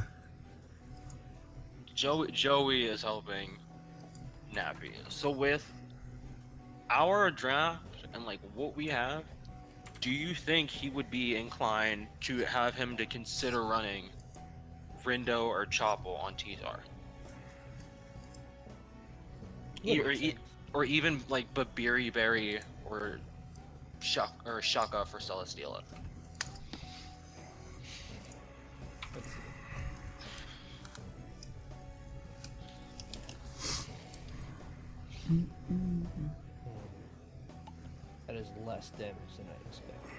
Joey is helping Nappy. So with our draft and like what we have, do you think he would be inclined to have him to consider running Rindo or Chople on T-Tar? Or even like Babiri Berry or Shaka for Celesteela. Let's see. That is less damage than I expected.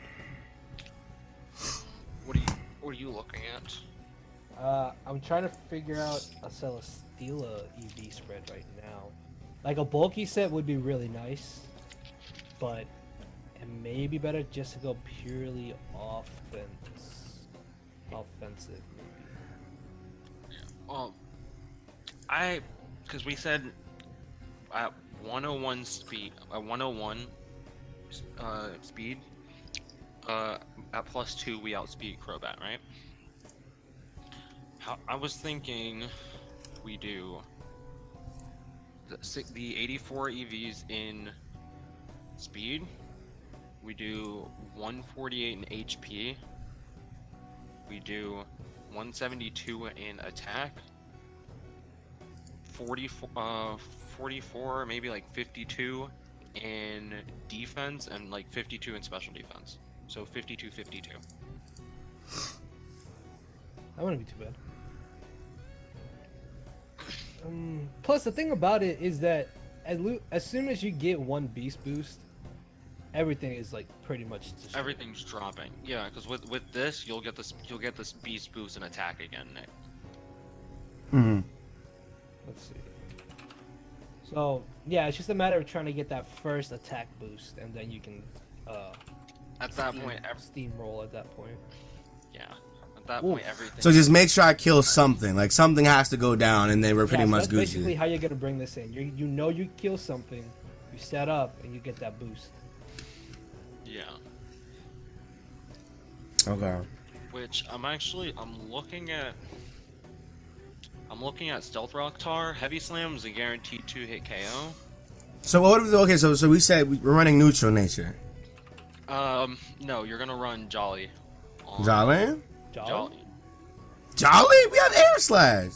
What are you looking at? I'm trying to figure out a Celesteela EV spread right now. Like a bulky set would be really nice, but it may be better just to go purely offensive maybe. Yeah. Because we said at 101 speed, at 101 speed, at +2 we outspeed Crobat, right? I was thinking we do the 84 EVs in speed. We do 148 in HP. We do 172 in attack. 44, maybe like 52 in defense, and like 52 in special defense. So 52. That wouldn't be too bad. Plus, the thing about it is that as soon as you get one beast boost, everything is like pretty much destroyed. Everything's dropping. Yeah, because with this, you'll get this beast boost and attack again, Nick. Let's see. So yeah, it's just a matter of trying to get that first attack boost, and then you can at that point steamroll at that point. Yeah. That point, everything. So just make sure I kill something. Like something has to go down, and then we're pretty much that's Gucci. Basically, how you're gonna bring this in. You know you kill something, you set up, and you get that boost. Yeah. Okay. Which I'm looking at Stealth Rock Tar. Heavy Slam is a guaranteed 2-hit KO. So what? Okay, so we said we're running neutral nature. No, you're gonna run Jolly. Jolly? Jolly? We have Air Slash.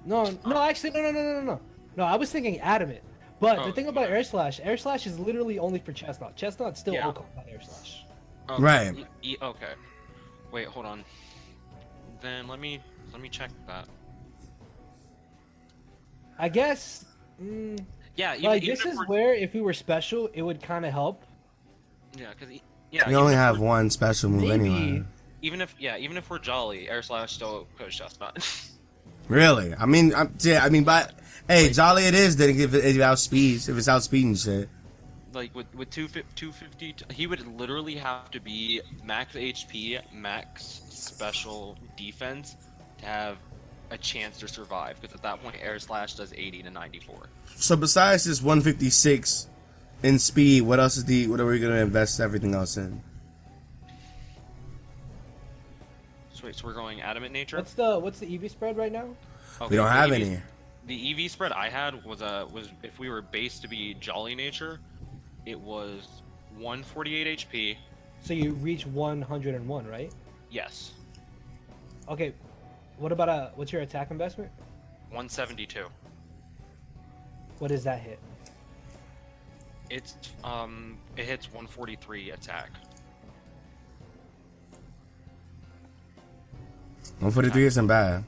No, actually, no. No, I was thinking Adamant. But the thing about Air Slash is literally only for Chestnut. Chestnut still all combat Air Slash. Okay. Right. Okay. Wait, hold on. Then let me check that. I guess. Yeah. This is where if we were special, it would kind of help. Yeah, because we only have one special move anyway. Even if we're Jolly, Air Slash still goes Chestnut. Really? But hey, Jolly it is. Then if it's outspeeding shit. Like with 250, he would literally have to be max HP, max special defense to have a chance to survive. Because at that point, Air Slash does 80 to 94. So besides this 156 in speed, what else is what are we gonna invest everything else in? So we're going Adamant Nature. What's the EV spread right now? Okay, we don't have any. The EV spread I had was if we were based to be Jolly Nature, it was 148 HP. So you reach 101, right? Yes. Okay. What about what's your attack investment? 172. What does that hit? It's it hits 143 attack. 143 isn't bad.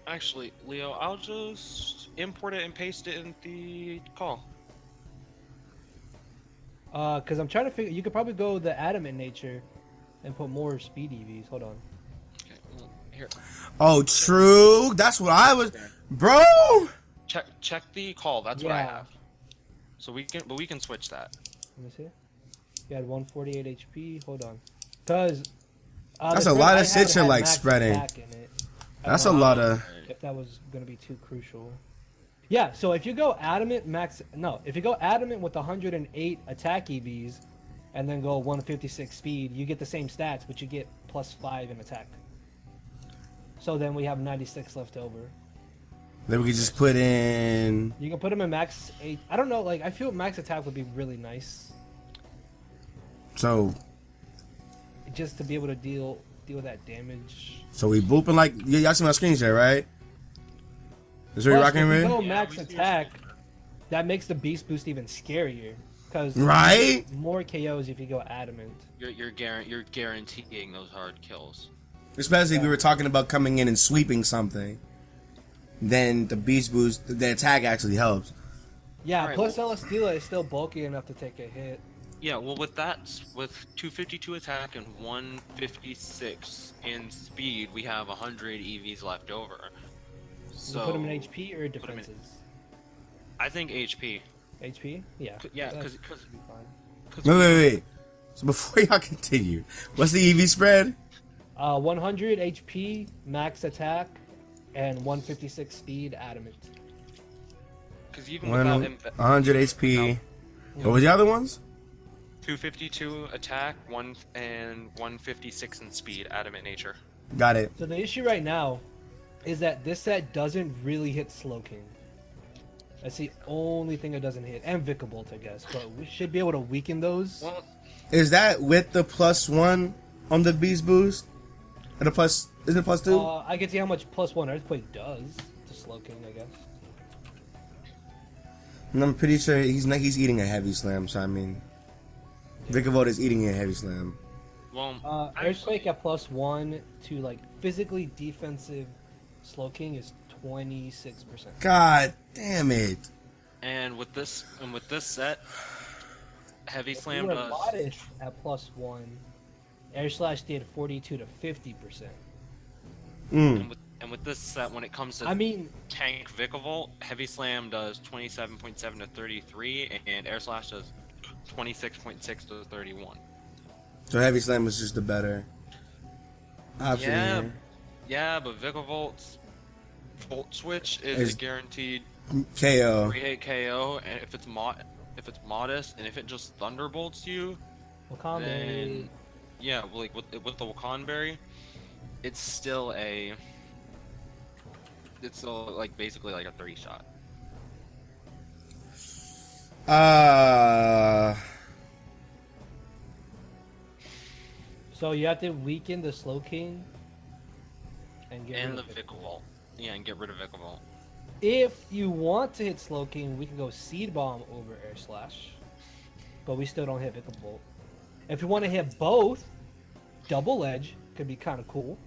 Actually, Leo, I'll just import it and paste it in the call. Because I'm trying to figure. You could probably go the adamant nature, and put more speed EVs. Hold on. Okay, well, here. Oh, true. That's what I was, bro. Check the call. That's what I have. So we can switch that. Let me see. You had 148 HP. Hold on. Because that's a lot of shit you're like spreading. That's a lot of. If that was gonna be too crucial. Yeah. So if you go adamant if you go adamant with 108 attack EVs, and then go 156 speed, you get the same stats, but you get +5 in attack. So then we have 96 left over. Then we could just put in. You can put them in max 8. I don't know. Like I feel max attack would be really nice. So. Just to be able to deal with that damage. So we booping like y'all see my screen share, right? Is what you're rocking with? If you go max attack, that makes the beast boost even scarier. Because more KOs if you go adamant. You're guaranteeing those hard kills. Especially if we were talking about coming in and sweeping something. Then the beast boost, the attack actually helps. Yeah, plus Celesteela is still bulky enough to take a hit. Yeah, well with 252 attack and 156 in speed, we have 100 EVs left over. So you put them in HP or defenses? I think HP. HP? Yeah. Yeah, because Wait. So before y'all continue, what's the EV spread? 100 HP, max attack, and 156 speed adamant. Because even without 100 HP. What were the other ones? 252 attack, and 156 in speed, adamant nature. Got it. So the issue right now is that this set doesn't really hit Slowking. That's the only thing it doesn't hit, and Vikabolt, I guess. But we should be able to weaken those. Well, is that with the +1 on the beast boost? And the isn't it +2? I can see how much +1 Earthquake does to Slowking, I guess. And I'm pretty sure he's eating a heavy slam. So I mean, Vikabolt is eating a heavy slam. Well, Earthquake at +1 to like physically defensive Slowking is 26%. God damn it! And with this set, heavy slam we were does. Modest at +1. Air Slash did 42 to 50%. Mm. And with this set, when it comes to tank Vikavolt, heavy slam does 27.7 to 33, and air slash does 26.6 to 31. So heavy slam is just the better option. Yeah, but Vikavolt's Volt Switch is a guaranteed KO. 3-hit KO, and if it's modest, and if it just thunderbolts you, then yeah, like with the Wakan Berry, it's still like basically like a 30 shot. So you have to weaken the Slowking and get rid of Vikavolt. Yeah, and get rid of Vikavolt. If you want to hit Slowking, we can go Seed Bomb over Air Slash, but we still don't hit Vikavolt. If you want to hit both, Double Edge could be kind of cool.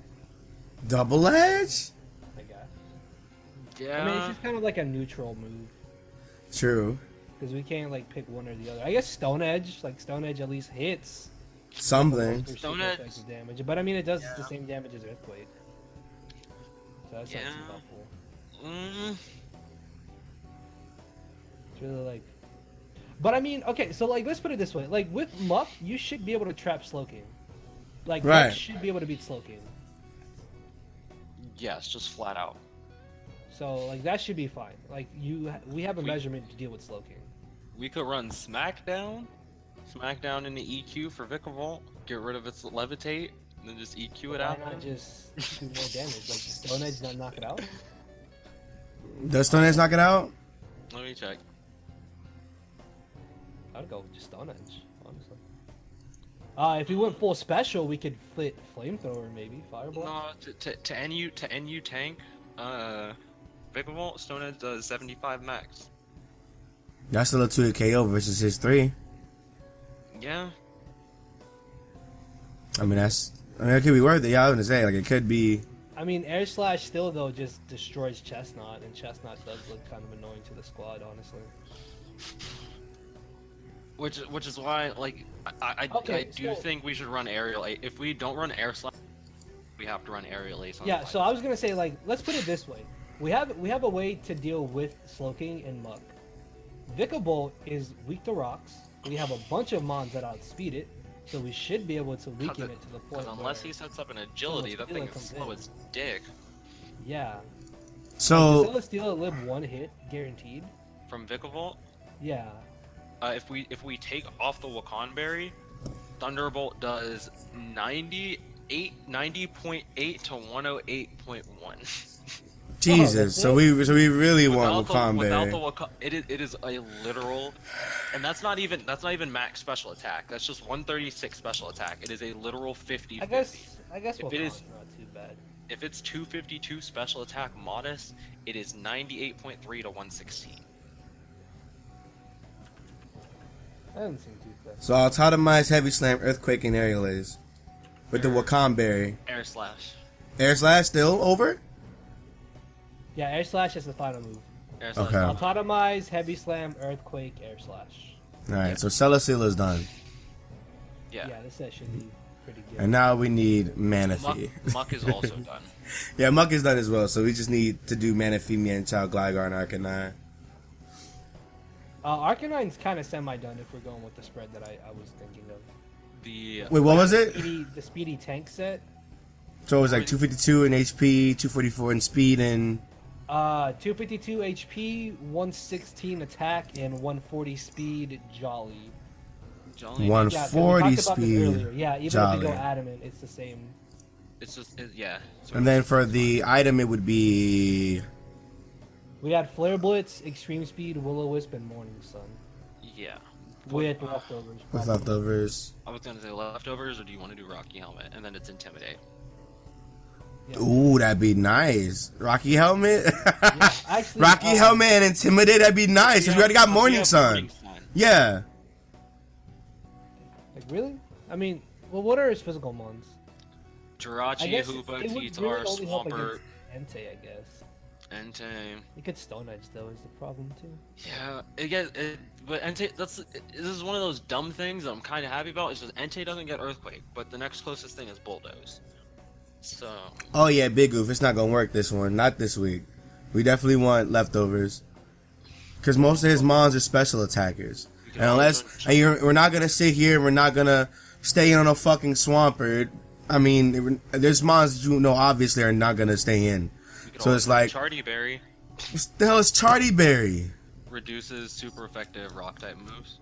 Double Edge? I guess. Yeah. I mean, it's just kind of like a neutral move. True. Because we can't like pick one or the other. I guess Stone Edge, Stone Edge at least hits something. Stone Edge damage, but I mean it does the same damage as Earthquake. So that's not too helpful. It's really like. But I mean, okay, so like let's put it this way: like with Muck, you should be able to trap Slowking. Like Muck should be able to beat Slowking. Yes, just flat out. So like that should be fine. Like we have a measurement to deal with Slowking. We could run Smackdown in the EQ for Vikavolt, get rid of its Levitate, and then just EQ it out. Why not just do more damage? Like the Stone Edge not knock it out? Does Stone Edge knock it out? Let me check. I'd go with just Stone Edge, honestly. If we went full special, we could fit Flamethrower, maybe Fireball. No, to NU tank, Vikavolt Stone Edge does 75 max. That's still a 2 KO versus his 3. Yeah. I mean, it could be worth it. Yeah, I was gonna say, like, it could be. I mean, Air Slash still though just destroys Chestnut, and Chestnut does look kind of annoying to the squad, honestly. Which is why, like, I do think we should run Aerial Ace. If we don't run Air Slash, we have to run Aerial Ace. Yeah, so I was gonna say, like, let's put it this way: we have a way to deal with Slowking and Muck. Vikavolt is weak to rocks. We have a bunch of mons that outspeed it, so we should be able to weaken it to the point. Unless he sets up an agility, that thing is slow as dick. Yeah. So. Does Celesteela live 1 hit guaranteed? From Vikavolt? Yeah. If we take off the Wakan Berry, Thunderbolt does 90.8 to 108.1. Jesus, so we really want Wakan Berry. It is a literal, and that's not even max special attack. That's just 136 special attack. It is a literal 50/50. I guess if it is not too bad. If it's 252 special attack modest, it is 98.3 to 116. That doesn't seem too bad. So I'll Totemize Heavy Slam, Earthquake, and Aerial Ace with the Wakan Berry. Air Slash. Air Slash still over? Yeah, Air Slash is the final move. Air Slash. Okay. Autotomize, Heavy Slam, Earthquake, Air Slash. Alright, so Celesteela's done. Yeah. Yeah, this set should be pretty good. And now we need Manaphy. Muck is also done. Yeah, Muck is done as well, so we just need to do Manaphy, Mienshao, Gligar, and Arcanine. Arcanine's kind of semi-done if we're going with the spread that I was thinking of. Wait, what was it? The speedy tank set. So it was like 252 in HP, 244 in speed, and... 252 HP, 116 attack, and 140 speed Jolly. 140 speed. Yeah, even Jolly. if we go adamant, it's the same. It's just, yeah. And then for the item, it would be... We got Flare Blitz, Extreme Speed, Will-O-Wisp, and Morning Sun. Yeah. With leftovers. With leftovers. I was gonna say leftovers, or do you want to do Rocky Helmet? And then it's Intimidate. Yeah. Ooh, that'd be nice. Rocky Helmet? Yeah, actually, Rocky Helmet and Intimidate, that'd be nice. Because we already got Morning Sun. Yeah. Like, really? I mean, well, what are his physical mons? Jirachi, Hoopa, Titar, Swampert. Entei, I guess. Entei. You could Stone Edge, though, is the problem, too. Yeah, but Entei, this is one of those dumb things that I'm kind of happy about. It's just Entei doesn't get Earthquake, but the next closest thing is Bulldoze. So. Oh yeah, Big Goof. It's not gonna work this one. Not this week. We definitely want leftovers. Because most of his mons are special attackers. And we're not gonna sit here. We're not gonna stay on a fucking Swampert. I mean, there's mons that you know obviously are not gonna stay in. So it's like Charty Berry. What the hell is Charty Berry? Reduces super effective rock type moves.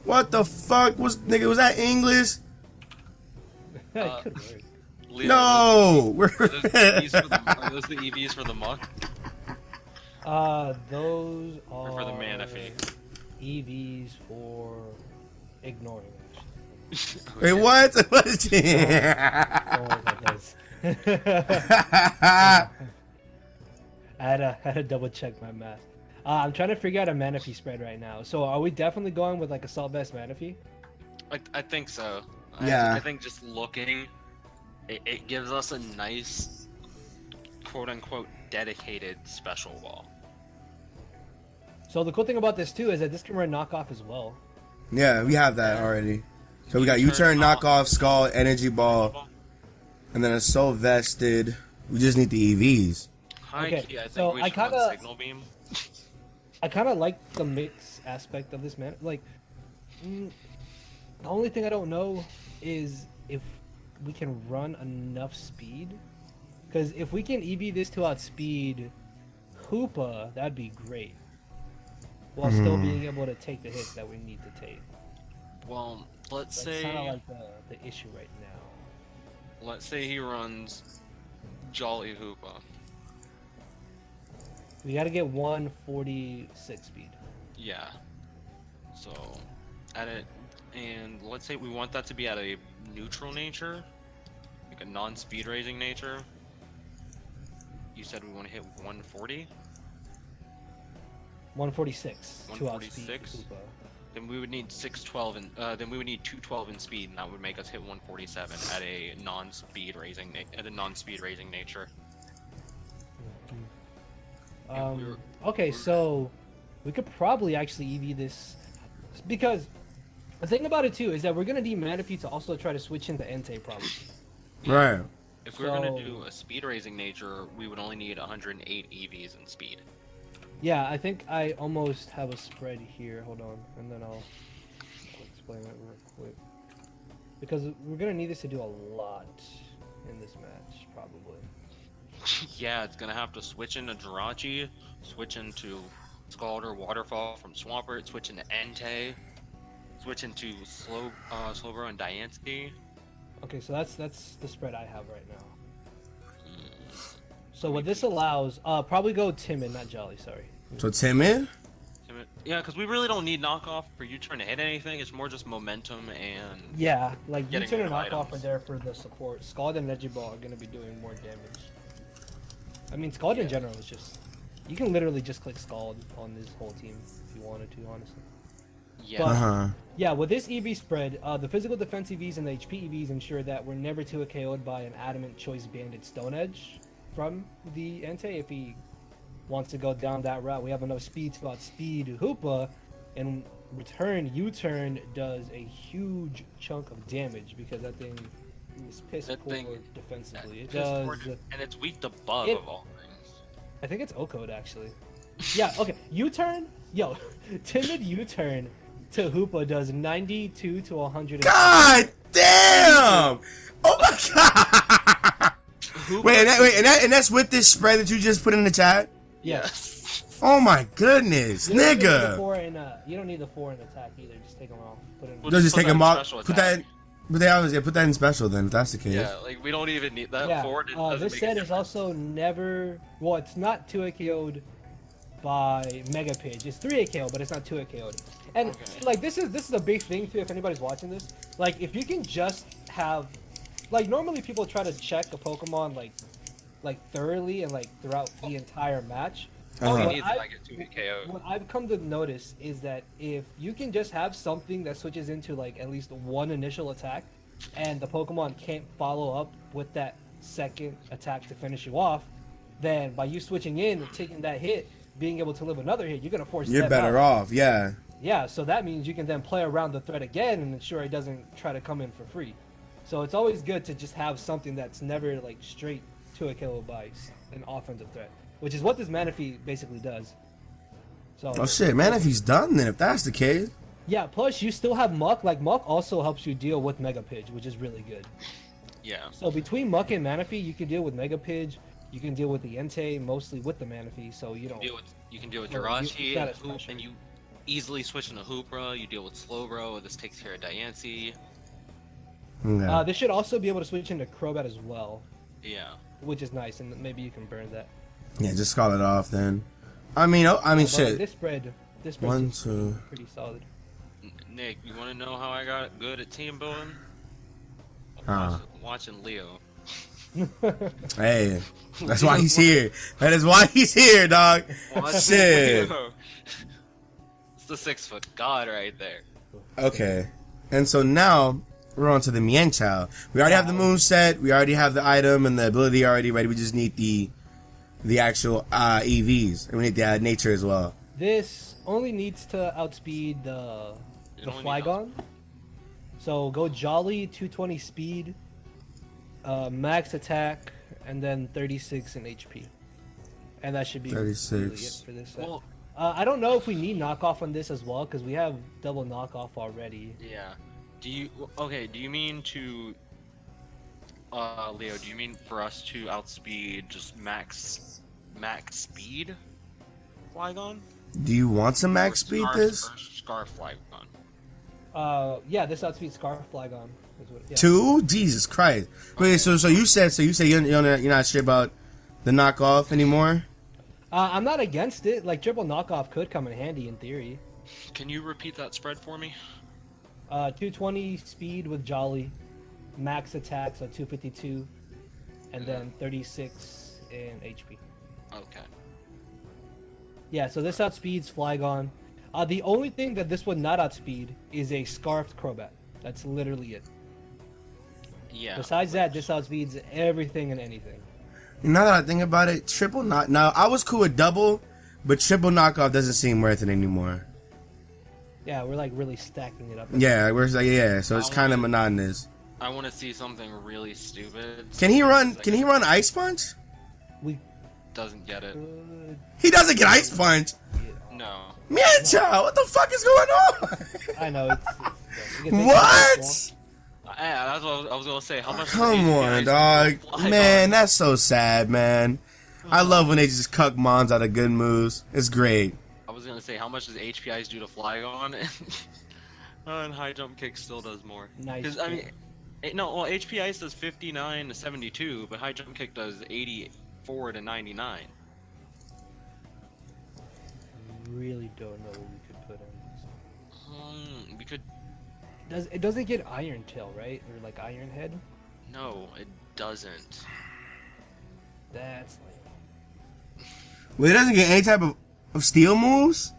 What the fuck was that English? It could work. Leo, No! are those the EVs for the Muck? Those are... Or for the Manaphy? EVs for ignoring. Wait, what? What is it? I had to double check my math. I'm trying to figure out a Manaphy spread right now. So are we definitely going with like Assault Vest Manaphy? I think so. Yeah. I think just looking, it gives us a nice, quote-unquote, dedicated special wall. So the cool thing about this too is that this can run knockoff as well. Yeah, we have that already. So we got U-turn, knockoff, Skull, Energy Ball, and then Assault Vested. We just need the EVs. Okay, I think we should run Signal Beam. I kind of like the mix aspect of this man. Like, the only thing I don't know is if we can run enough speed. Because if we can EV this to outspeed Hoopa, that'd be great. While still being able to take the hits that we need to take. Well, let's say... That's kind of like the issue right now. Let's say he runs Jolly Hoopa. We gotta get 146 speed. Yeah. So, at it, and let's say we want that to be at a neutral nature, like a non-speed raising nature. you said we want to hit 140. 146. 146. Then we would need 612 and then we would need 212 in speed, and that would make us hit 147 at a non-speed raising nature. Okay, so we could probably actually EV this, because the thing about it too is that we're gonna need Manaphy to also try to switch into Entei probably. Right. If we were gonna do a speed raising nature, we would only need 108 EVs in speed. Yeah, I think I almost have a spread here. Hold on, and then I'll explain it real quick. Because we're gonna need this to do a lot in this match, probably. Yeah, it's gonna have to switch into Jirachi, switch into Scalder Waterfall from Swampert, switch into Entei, switch into Slowbro and Diancie. Okay, so that's the spread I have right now. So what this allows, probably go Timid, not Jolly, sorry. So Timid? Yeah, because we really don't need knockoff for U-turn to hit anything. It's more just momentum and... Yeah, like U-turn and knockoff are there for the support. Scald and Negiball are going to be doing more damage. I mean, Scald in general is just... You can literally just click Scald on this whole team if you wanted to, honestly. Yeah. But, yeah, with this EV spread, the physical defense EVs and the HP EVs ensure that we're never 2KO'd by an Adamant Choice Banded Stone Edge from the Entei if he wants to go down that route. We have enough speed to outspeed Hoopa, and return U-turn does a huge chunk of damage because that thing is piss poor defensively. It does, and it's weak to bug of all things. I think it's O-code actually. Yeah, okay. U-turn, yo, timid U-turn to Hoopa does 92 to 100. God damn! Oh my god! Wait, and that's with this spread that you just put in the chat? Yes. Oh my goodness, nigga! You don't need the 4 in attack either. Just take them off. Just take them off. Put that in special then. If that's the case. Yeah, like we don't even need that. Yeah. 4. This set is also never. Well, it's not 2AKO'd by Mega Pidge. It's 3AKO, but it's not 2AKO'd. And like this is a big thing too. If anybody's watching this, like if you can just have, like normally people try to check a Pokemon like thoroughly and like throughout the entire match. What I've come to notice is that if you can just have something that switches into like at least one initial attack, and the Pokemon can't follow up with that second attack to finish you off, then by you switching in and taking that hit, being able to live another hit, you're gonna force. You're better off, yeah. Yeah, so that means you can then play around the threat again and ensure it doesn't try to come in for free. So it's always good to just have something that's never like straight to a kill by an offensive threat, which is what this Manaphy basically does. So. Oh shit, Manaphy's done then if that's the case. Yeah, plus you still have Muck. Like Muck also helps you deal with Mega Pidge, which is really good. Yeah. So between Muck and Manaphy, you can deal with Mega Pidge. You can deal with the Entei, mostly with the Manaphy. So you don't. You can deal with Jirachi and you easily switch into Hoopra. You deal with Slowbro. This takes care of Diancie. Yeah. This should also be able to switch into Crobat as well. Yeah. Which is nice, and maybe you can burn that. Yeah, just call it off then. I mean, shit. This spread is pretty solid. Nick, you want to know how I got good at team building? Watching Leo. Hey, that's why he's here. That is why he's here, dog. Shit. It's the 6-foot god right there. Okay, and so now we're on to the Mienshao. We already have the moveset, we already have the item and the ability already ready. We just need the actual EVs, and we need the nature as well. This only needs to outspeed the Flygon. So go Jolly, 220 speed, max attack, and then 36 in HP. And that should be 36 really it for this set. Well, I don't know if we need knockoff on this as well, because we have double knockoff already. Yeah. Do you mean to Leo, do you mean for us to outspeed just max speed Flygon? Do you want to max speed this? Scarf Flygon. Yeah, this outspeed Scarf Flygon. Yeah. 2? Jesus Christ. Wait, so you said you're not sure about the knockoff anymore? I'm not against it. Like triple knockoff could come in handy in theory. Can you repeat that spread for me? 220 speed with Jolly, max attack so 252, and then 36 in HP. Okay. Yeah, so this outspeeds Flygon. The only thing that this would not outspeed is a Scarfed Crobat. That's literally it. Yeah. Besides that, this outspeeds everything and anything. Now that I think about it, triple knock. Now I was cool with double, but triple knockoff doesn't seem worth it anymore. Yeah, we're like really stacking it up. Yeah, we're like so it's kind of monotonous. I want to see something really stupid. Can he run? Can he run Ice Punch? We doesn't get it. He doesn't get Ice Punch. No. Miencha, what the fuck is going on? I know. What? Yeah, that's what I was gonna say. How much? Come on, dog. Man, that's so sad, man. I love when they just cuck mons out of good moves. It's great. I was gonna say, how much does HPIs do to Flygon? And high jump kick still does more. Nice. Because I mean, well, HPIs does 59 to 72, but high jump kick does 84 to 99. Really don't know what we could put on this. We could. It doesn't get Iron Tail, right? Or like Iron Head? No, it doesn't. That's like. Well, it doesn't get any type of steel moves?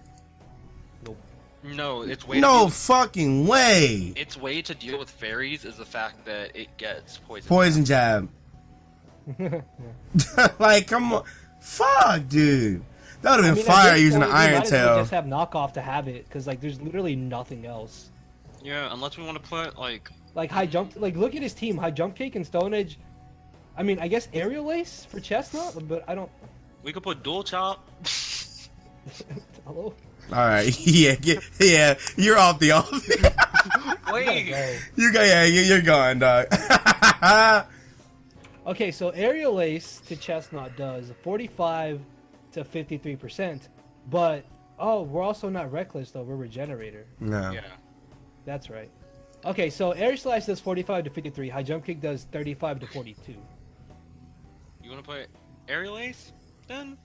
Nope. No, it's way. No fucking way. Its way to deal with fairies is the fact that it gets poison. Poison jab. Like, come on. Fuck, dude. That would have been fire using an Iron Tail. Just have knockoff to have it, because like there's literally nothing else. Yeah, unless we want to put like high jump. Like look at his team: High Jump Kick and Stone Edge. I mean, I guess Aerial Ace for Chestnut, but I don't. We could put Dual Chop. Hello. All right, yeah, you're off the offense. Wait, you're gone, dog. Okay, so Aerial Ace to Chestnut does 45 to 53%, but we're also not Reckless though. We're Regenerator. No. Yeah. That's right. Okay, so Air Slash does 45 to 53. High Jump Kick does 35 to 42. You want to put Aerial Ace then?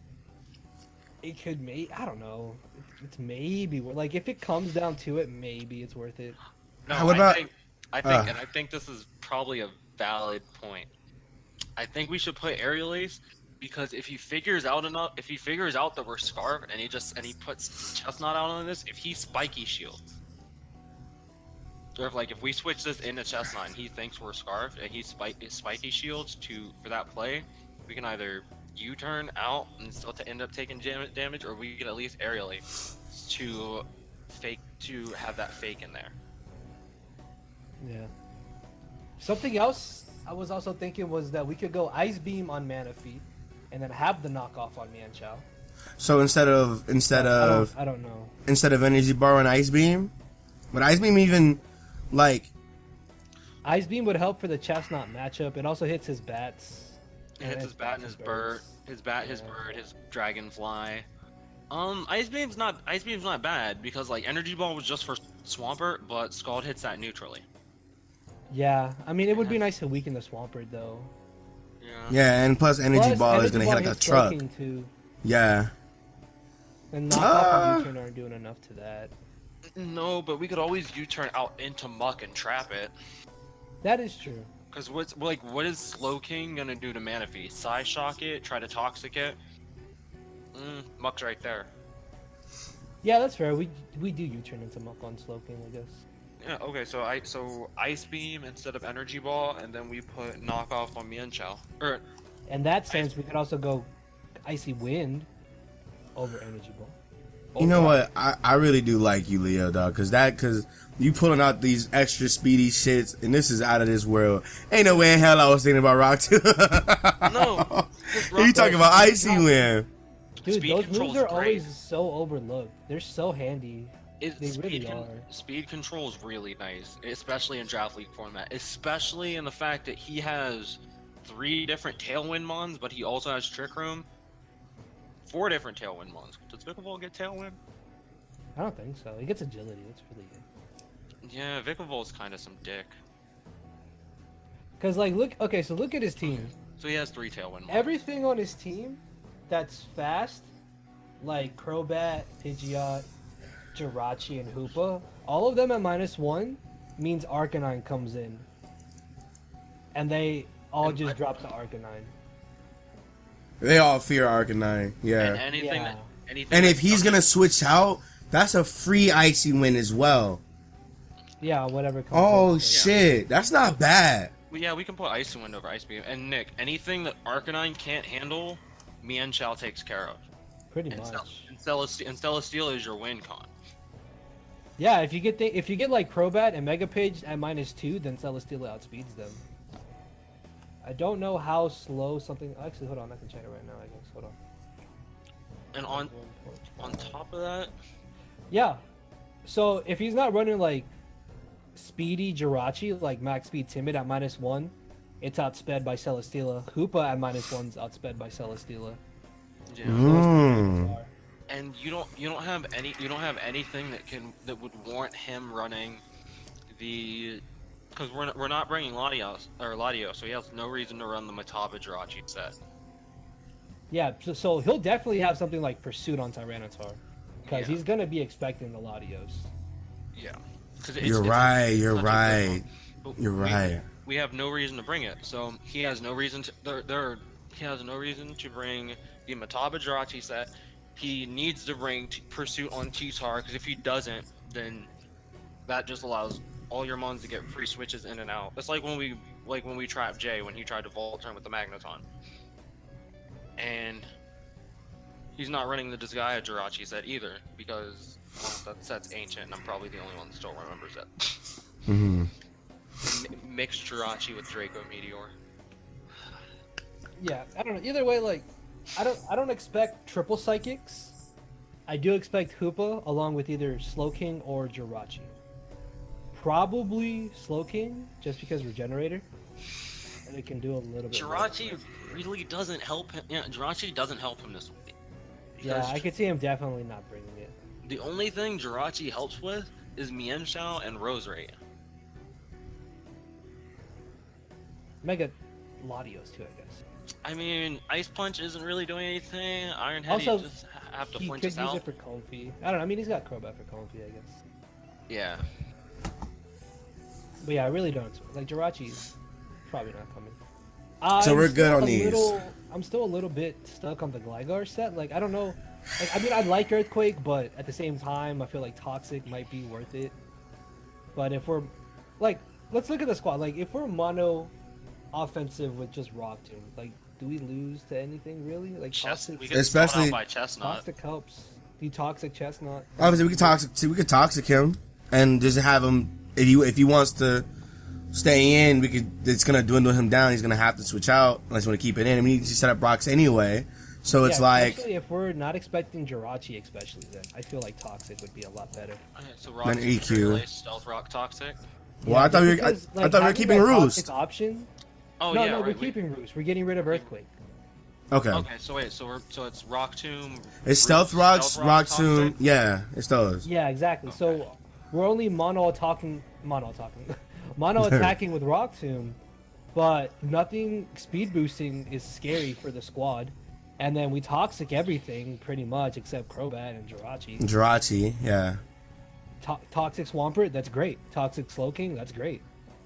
It could I don't know. It's maybe like if it comes down to it, maybe it's worth it. No, what about? I think this is probably a valid point. I think we should put Aerial Ace because if he figures out that we're Scarf and he puts Chestnut out on this, if he Spiky Shields. Or if we switch this into Chestnut and he thinks we're Scarf and he's Spiky Shields for that play, we can either U-turn out and still end up taking damage, or we can at least Aerial Ace to have that fake in there. Yeah. Something else I was also thinking was that we could go Ice Beam on Manaphy and then have the knockoff on Mienshao. So instead of I don't know. Instead of Energy Bar and Ice Beam, would Ice Beam even like? Ice Beam would help for the Chestnut matchup. It also hits his bats. It hits his bat and his bird, his bird, his dragonfly. Ice Beam's not bad because like Energy Ball was just for Swampert, but Scald hits that neutrally. Yeah, I mean it would be nice to weaken the Swampert though. Yeah, and plus Energy Ball is gonna hit like a truck. Too. Yeah. And knockoff and U-turn aren't doing enough to that. No, but we could always U-turn out into Muck and trap it. That is true. Because what is Slowking gonna do to Manaphy? Psyshock it, try to Toxic it. Muck's right there. Yeah, that's fair. We do U-turn into Muck on Slowking, I guess. Yeah. Okay. So Ice Beam instead of Energy Ball, and then we put knockoff on Mienshao. In that sense, we could also go Icy Wind over Energy Ball. You know what? I really do like you, Leo, dog, because you pulling out these extra speedy shits, and this is out of this world. Ain't no way in hell I was thinking about Rock 2. No. You talking about Icy Wind? Dude, Speed those moves are great. Always so overlooked. They're so handy. They really are. Speed control is really nice, especially in Draft League format. Especially in the fact that he has 3 different Tailwind Mons, but he also has Trick Room. 4 different Tailwind Mons. Does Vikavolt get Tailwind? I don't think so. He gets Agility. That's really good. Yeah, Vikavolt's kind of some dick. Cause like look at his team. So he has 3 Tailwind Mons. Everything on his team that's fast, like Crobat, Pidgeot, Jirachi, and Hoopa, all of them at -1 means Arcanine comes in. And they all just drop to Arcanine. They all fear Arcanine. Yeah. And anything Yeah. And if he's gonna switch out, that's a free icy win as well. Yeah, whatever comes Oh in. shit, that's not bad. Yeah, we can put Icy Wind over Ice Beam. And Nick, anything that Arcanine can't handle, Mienshao takes care of. Pretty And much. Celesteela is your win con. Yeah, if you get like Crobat and Mega Page at -2, then Celesteela outspeeds them. I don't know how slow something. Actually, hold on, I can check it right now. I guess. Hold on. And on top of that, yeah. So if he's not running like speedy Jirachi, like max speed Timid at -1, it's outsped by Celesteela. Hoopa at -1's outsped by Celesteela. yeah. And you don't have anything that would warrant him running the, because we're not bringing Latios, so he has no reason to run the Mataba Jirachi set. Yeah, so he'll definitely have something like Pursuit on Tyranitar, because Yeah. he's gonna be expecting the Latios. Yeah. You're right. We have no reason to bring it, so he has no reason to. He has no reason to bring the Mataba Jirachi set. He needs to bring Pursuit on T-Tar, because if he doesn't, then that just allows all your mons to get free switches in and out. It's like when we trapped Jay when he tried to Volt Turn with the Magneton. And he's not running the Disgaea Jirachi set either, because that set's ancient, and I'm probably the only one that still remembers it. Mm-hmm. Mixed Jirachi with Draco Meteor. Yeah, I don't know. Either way, like, I don't expect triple psychics. I do expect Hoopa along with either Slowking or Jirachi. Probably Slowking, just because Regenerator, and it can do a little bit. Jirachi really doesn't help him. Yeah, Jirachi doesn't help him this week. Yeah, I could see him definitely not bringing it. The only thing Jirachi helps with is Mienshao and Roserade. Mega Latios too, I guess. I mean, Ice Punch isn't really doing anything. Iron Head, Also, just have to He flinch could us use out. it for Comfy. I don't know. I mean, he's got Crobat for Comfy, I guess. Yeah. But yeah, I really don't expect. Like, Jirachi's probably not coming. So we're I'm good still on a these. I'm still a little bit stuck on the Gligar set. Like, I don't know. Like, I mean, I like Earthquake, but at the same time, I feel like Toxic might be worth it. But if we're, like, let's look at the squad. Like, if we're mono offensive with just Rock Tomb, like, do we lose to anything really? Like, Toxic, We get Especially- especially by Chestnut. Toxic helps. The Toxic Chestnut. Obviously, we could toxic him and just have him if he wants to stay in. It's gonna dwindle him down. He's gonna have to switch out unless you want to keep it in. I mean, you set up Rocks anyway, so it's like. Especially if we're not expecting Jirachi, especially then, I feel like Toxic would be a lot better. Okay, so Rock Then EQ. Stealth Rock Toxic. Well, I thought we were. because, I thought we were having keeping that Roost. Toxic option. Oh No, yeah, no, right. we're keeping Roost. We're getting rid of Earthquake. Okay. Okay, so wait, so it's Rock Tomb. It's Stealth Rocks, Rock Tomb. Toxic? Yeah, it's those. Yeah, exactly. So we're only mono attacking with Rock Tomb, but nothing speed boosting is scary for the squad. And then we toxic everything pretty much except Crobat and Jirachi. Jirachi, yeah. Toxic Swampert, that's great. Toxic Slowking, that's great.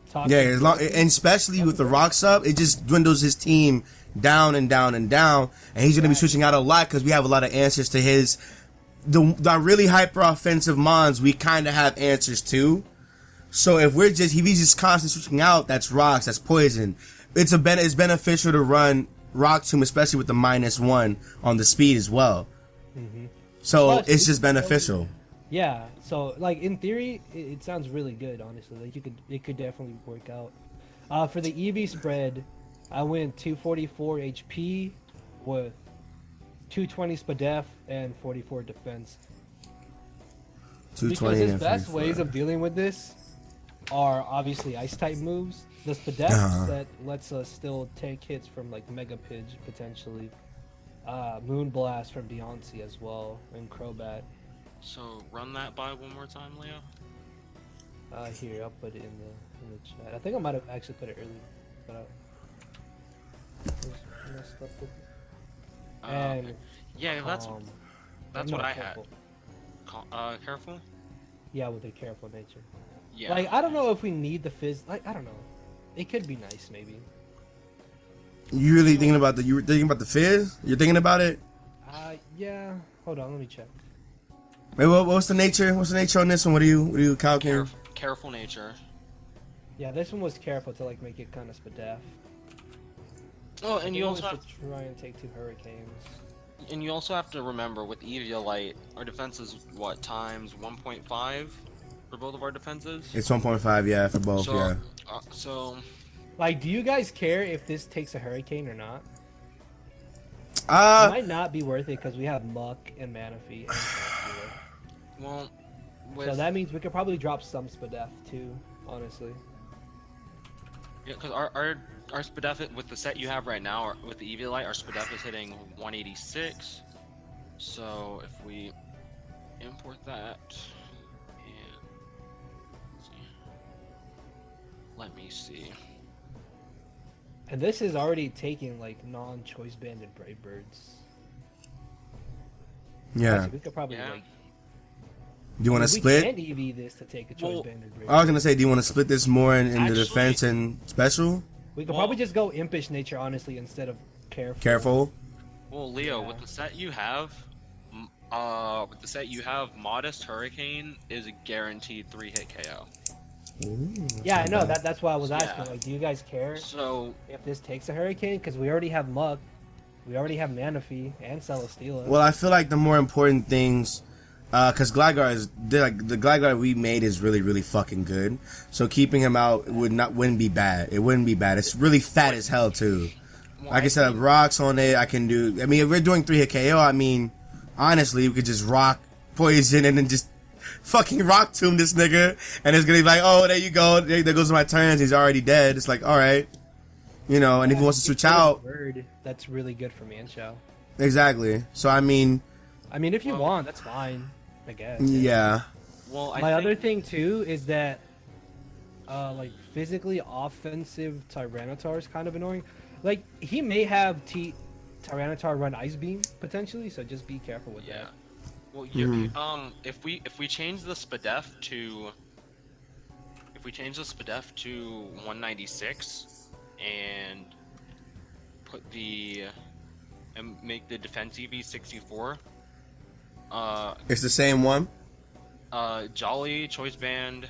Toxic Yeah, as long, Slowking, and especially with the Rocks up, it just dwindles his team down and down and down, and he's gonna be switching out a lot because we have a lot of answers to his the really hyper offensive mons. We kind of have answers to. So if he's just constantly switching out, that's Rocks, that's Poison. It's beneficial to run Rock Tomb, especially with the -1 on the speed as well. So Plus, it's just beneficial. Yeah, so like in theory, it sounds really good. Honestly, like it could definitely work out. For the EV spread, I went 244 HP with 220 Spadef and 44 defense. Because 220 his and best 44. ways of dealing with this are obviously ice type moves. The Spadef that lets us still take hits from like Mega Pidge potentially. Moonblast from Deontay as well, and Crobat. So run that by one more time, Leo. Here, I'll put it in the chat. I think I might have actually put it earlier, but I messed up with it. And yeah, that's I'm what not I careful. had. Careful. Yeah, with their careful nature. Yeah. Like I don't know if we need the fizz. Like I don't know. It could be nice maybe. You really thinking about the? You were thinking about the fizz? You're thinking about it? Yeah. Hold on, let me check. Wait, what's the nature? What's the nature on this one? What are you calculating? Careful nature. Yeah, this one was careful to like make it kind of spadaf. Oh, and you also have to try and take 2 hurricanes. And you also have to remember with Eviolite, our defense is what times 1.5 for both of our defenses. It's 1.5, yeah, for both, so, yeah. So, like, do you guys care if this takes a hurricane or not? It might not be worth it because we have Muck and Manaphy. And well, so that means we could probably drop some Spadef too, honestly. Yeah, because our Spadef with the set you have right now, with the Eviolite, our Spadef is hitting 186. So if we import that, and let me see. And this is already taking like non-choice banded Brave Birds. Yeah. Actually, we could probably like. Do you want to split? We can EV this to take a choice banded Brave Bird. I was gonna say, do you want to split this more in the defense and special? We could probably just go Impish Nature, honestly, instead of Careful. Careful. Well, Leo, with the set you have, Modest Hurricane is a guaranteed 3-hit KO. Ooh, yeah, I know. That's why I was asking. Like, do you guys care if this takes a Hurricane? Because we already have Muck, we already have Manaphy and Celesteela. Well, I feel like the more important things, because Gligar is like the Gligar we made is really, really fucking good. So keeping him out wouldn't be bad. It wouldn't be bad. It's really fat as hell too. Well, I can set up rocks on it. I can do. I mean, if we're doing 3-hit KO, I mean, honestly, we could just rock poison and then just fucking rock tomb this nigga, and it's gonna be like, oh, there you go. There goes my turns. He's already dead. It's like, all right, you know. And if he wants to switch out, that's really good for Manchow. Exactly. So I mean, if you want, that's fine. I guess. Yeah. Well, my other thing too is that, like physically offensive Tyranitar is kind of annoying. Like he may have Tyranitar run Ice Beam potentially, so just be careful with that. Well, if we change the Spadef to 196 and make the defense EV 64. It's the same one. Jolly, Choice Band.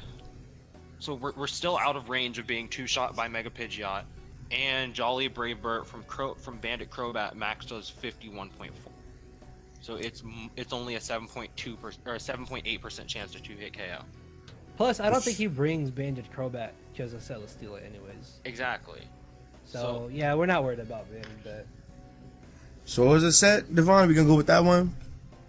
So we're still out of range of being 2-shot by Mega Pidgeot, and Jolly Brave Bird from Bandit Crobat max does 51.4. So it's only a 7.2% or a 7.8% chance to 2-hit KO. Plus, I don't think he brings Bandit Crobat because of Celesteela anyways. Exactly. So yeah, we're not worried about Bandit. But... So what was it set, Davon? We gonna go with that one?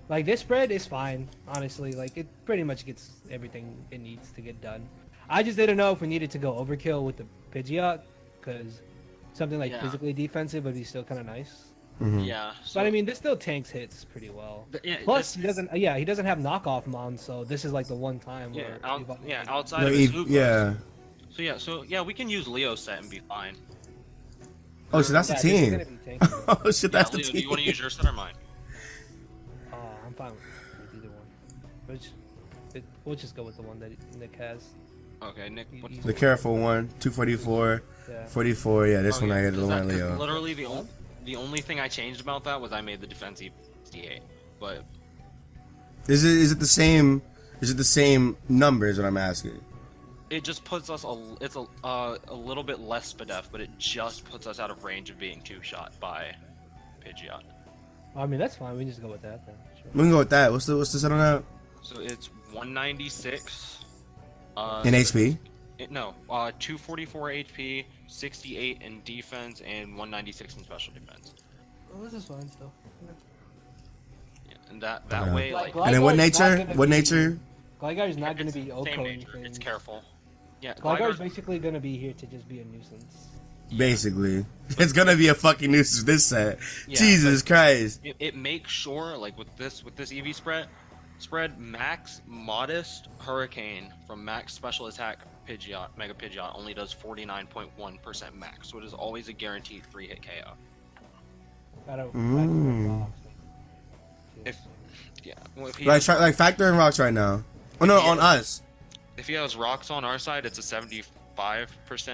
Like this spread is fine, honestly. Like it pretty much gets everything it needs to get done. I just didn't know if we needed to go overkill with the Pidgeot, because something like physically defensive would be still kind of nice. Mm-hmm. Yeah. So, but this still tanks hits pretty well. Plus, he doesn't have knockoff Mon, so this is like the one time where outside of his So we can use Leo's set and be fine. Oh, so that's the team. Oh shit, that's the Leo, team. Do you want to use your set or mine? I'm fine with either one. We'll just go with the one that Nick has. Okay, Nick. What's the careful one? 244, 44. Yeah, this one I got the one Leo. Literally the only thing I changed about that was I made the defense 68. But is it the same? Is it the same numbers? What I'm asking. It just puts us a little bit less Spadef, but it just puts us out of range of being 2-shot by Pidgeot. That's fine. We can just go with that then. Sure. We can go with that. What's the set on that? So it's 196. In HP? 244 HP, 68 in defense, and 196 in special defense. Oh, this is fine still. Yeah, and that way, like. And then what nature? What nature? Gligar is not going to be Oko-ing things. It's careful. Yeah, Gligar is basically going to be here to just be a nuisance. Basically, it's gonna be a fucking nuisance this set. Yeah, Jesus Christ! It makes sure, like with this EV spread max Modest Hurricane from max special attack Pidgeot, Mega Pidgeot only does 49.1% max, so it is always a guaranteed 3-hit KO. Like factor in rocks right now. Oh no, on us. If he has rocks on our side, it's a 75%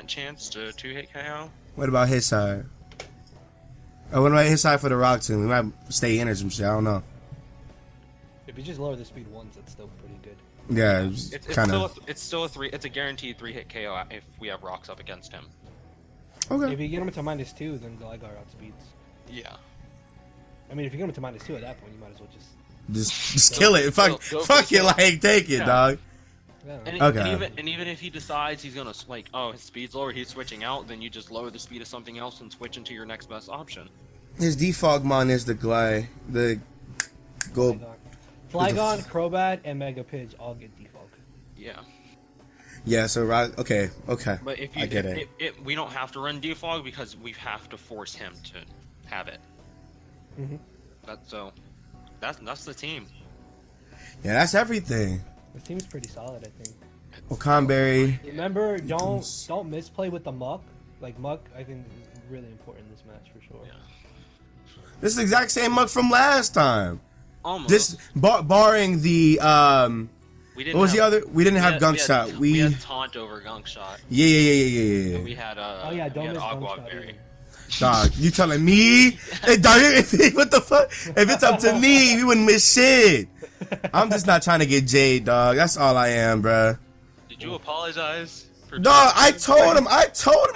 chance to 2-hit KO. What about his side? Oh, what about his side for the rock too? We might stay in or some shit. I don't know. If you just lower the speed once, it's still pretty good. Yeah, it's still a 3. It's a guaranteed 3-hit KO if we have rocks up against him. Okay. If you get him to -2, then Gligar outspeeds. Yeah. I mean, if you get him to -2 at that point, you might as well just kill it. Fuck it, like take it, dog. Yeah. And even if he decides he's gonna like, oh, his speed's lower, he's switching out, then you just lower the speed of something else and switch into your next best option. His defogmon is the gold. Flygon, Crobat, and Mega Pidge all get defog. Yeah. Yeah. So okay. But if you I get it. We don't have to run defog because we have to force him to have it. Mm-hmm. That's the team. Yeah, that's everything. The team's pretty solid, I think. Okanberry. Remember, don't misplay with the Muck. Like Muck, I think is really important in this match for sure. Yeah. This is the exact same Muck from last time. Almost. Just barring the We didn't what was have, the other? We didn't have Gunk Shot. We had Taunt over Gunk Shot. Yeah. We had don't miss Agua Gunk Shot Berry. either. Dog, you telling me? Hey, dog, what the fuck? If it's up to me, we wouldn't miss shit. I'm just not trying to get Jade, dog. That's all I am, bruh. Did you apologize? Dog, I told him I told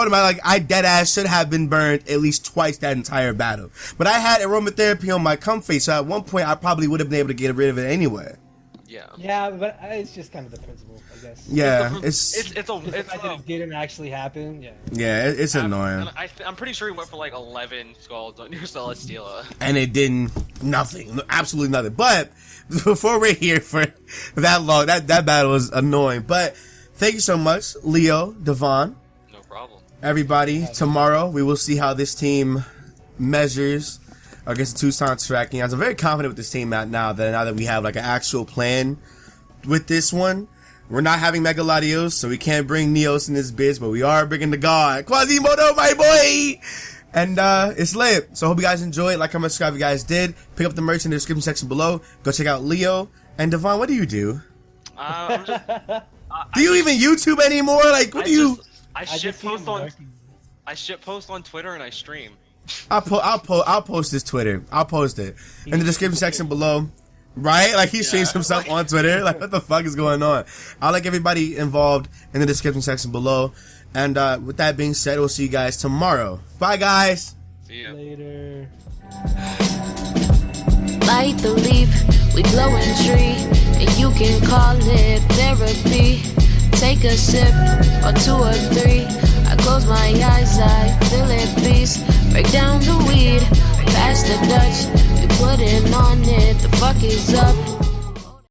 him I dead ass should have been burned at least twice that entire battle. But I had aromatherapy on my comfy, so at one point I probably would have been able to get rid of it anyway. Yeah. Yeah, but it's just kind of the principle, I guess. Yeah, it didn't actually happen. Yeah. Yeah, it's annoying. I'm pretty sure he went for like 11 skulls on your Celesteela. And it didn't nothing, absolutely nothing. But before we're here for that long, that battle was annoying. But thank you so much, Leo, Davon. No problem. Everybody, tomorrow we will see how this team measures against the Tucson Terrakions. I'm very confident with this team now that we have like an actual plan with this one. We're not having Mega Latios, so we can't bring Neos in this bitch, but we are bringing the God. Quasimodo, my boy! And it's lit. So I hope you guys enjoyed. Like, comment, subscribe if you guys did. Pick up the merch in the description section below. Go check out Leo. And Davon, what do you do? I'm just, do you even YouTube anymore? Like, what do you... I shit post on Twitter and I stream. I'll post his Twitter. I'll post it in the description section below. Right? Like he streams himself on Twitter. Like what the fuck is going on? I'll like everybody involved in the description section below. And with that being said, we'll see you guys tomorrow. Bye guys. See ya. Later. Light the leaf, we glowing tree, and you can call it therapy. Take a sip, or 2 or 3. I close my eyes, I feel at peace. Break down the weed, pass the Dutch, we put it on it. The fuck is up?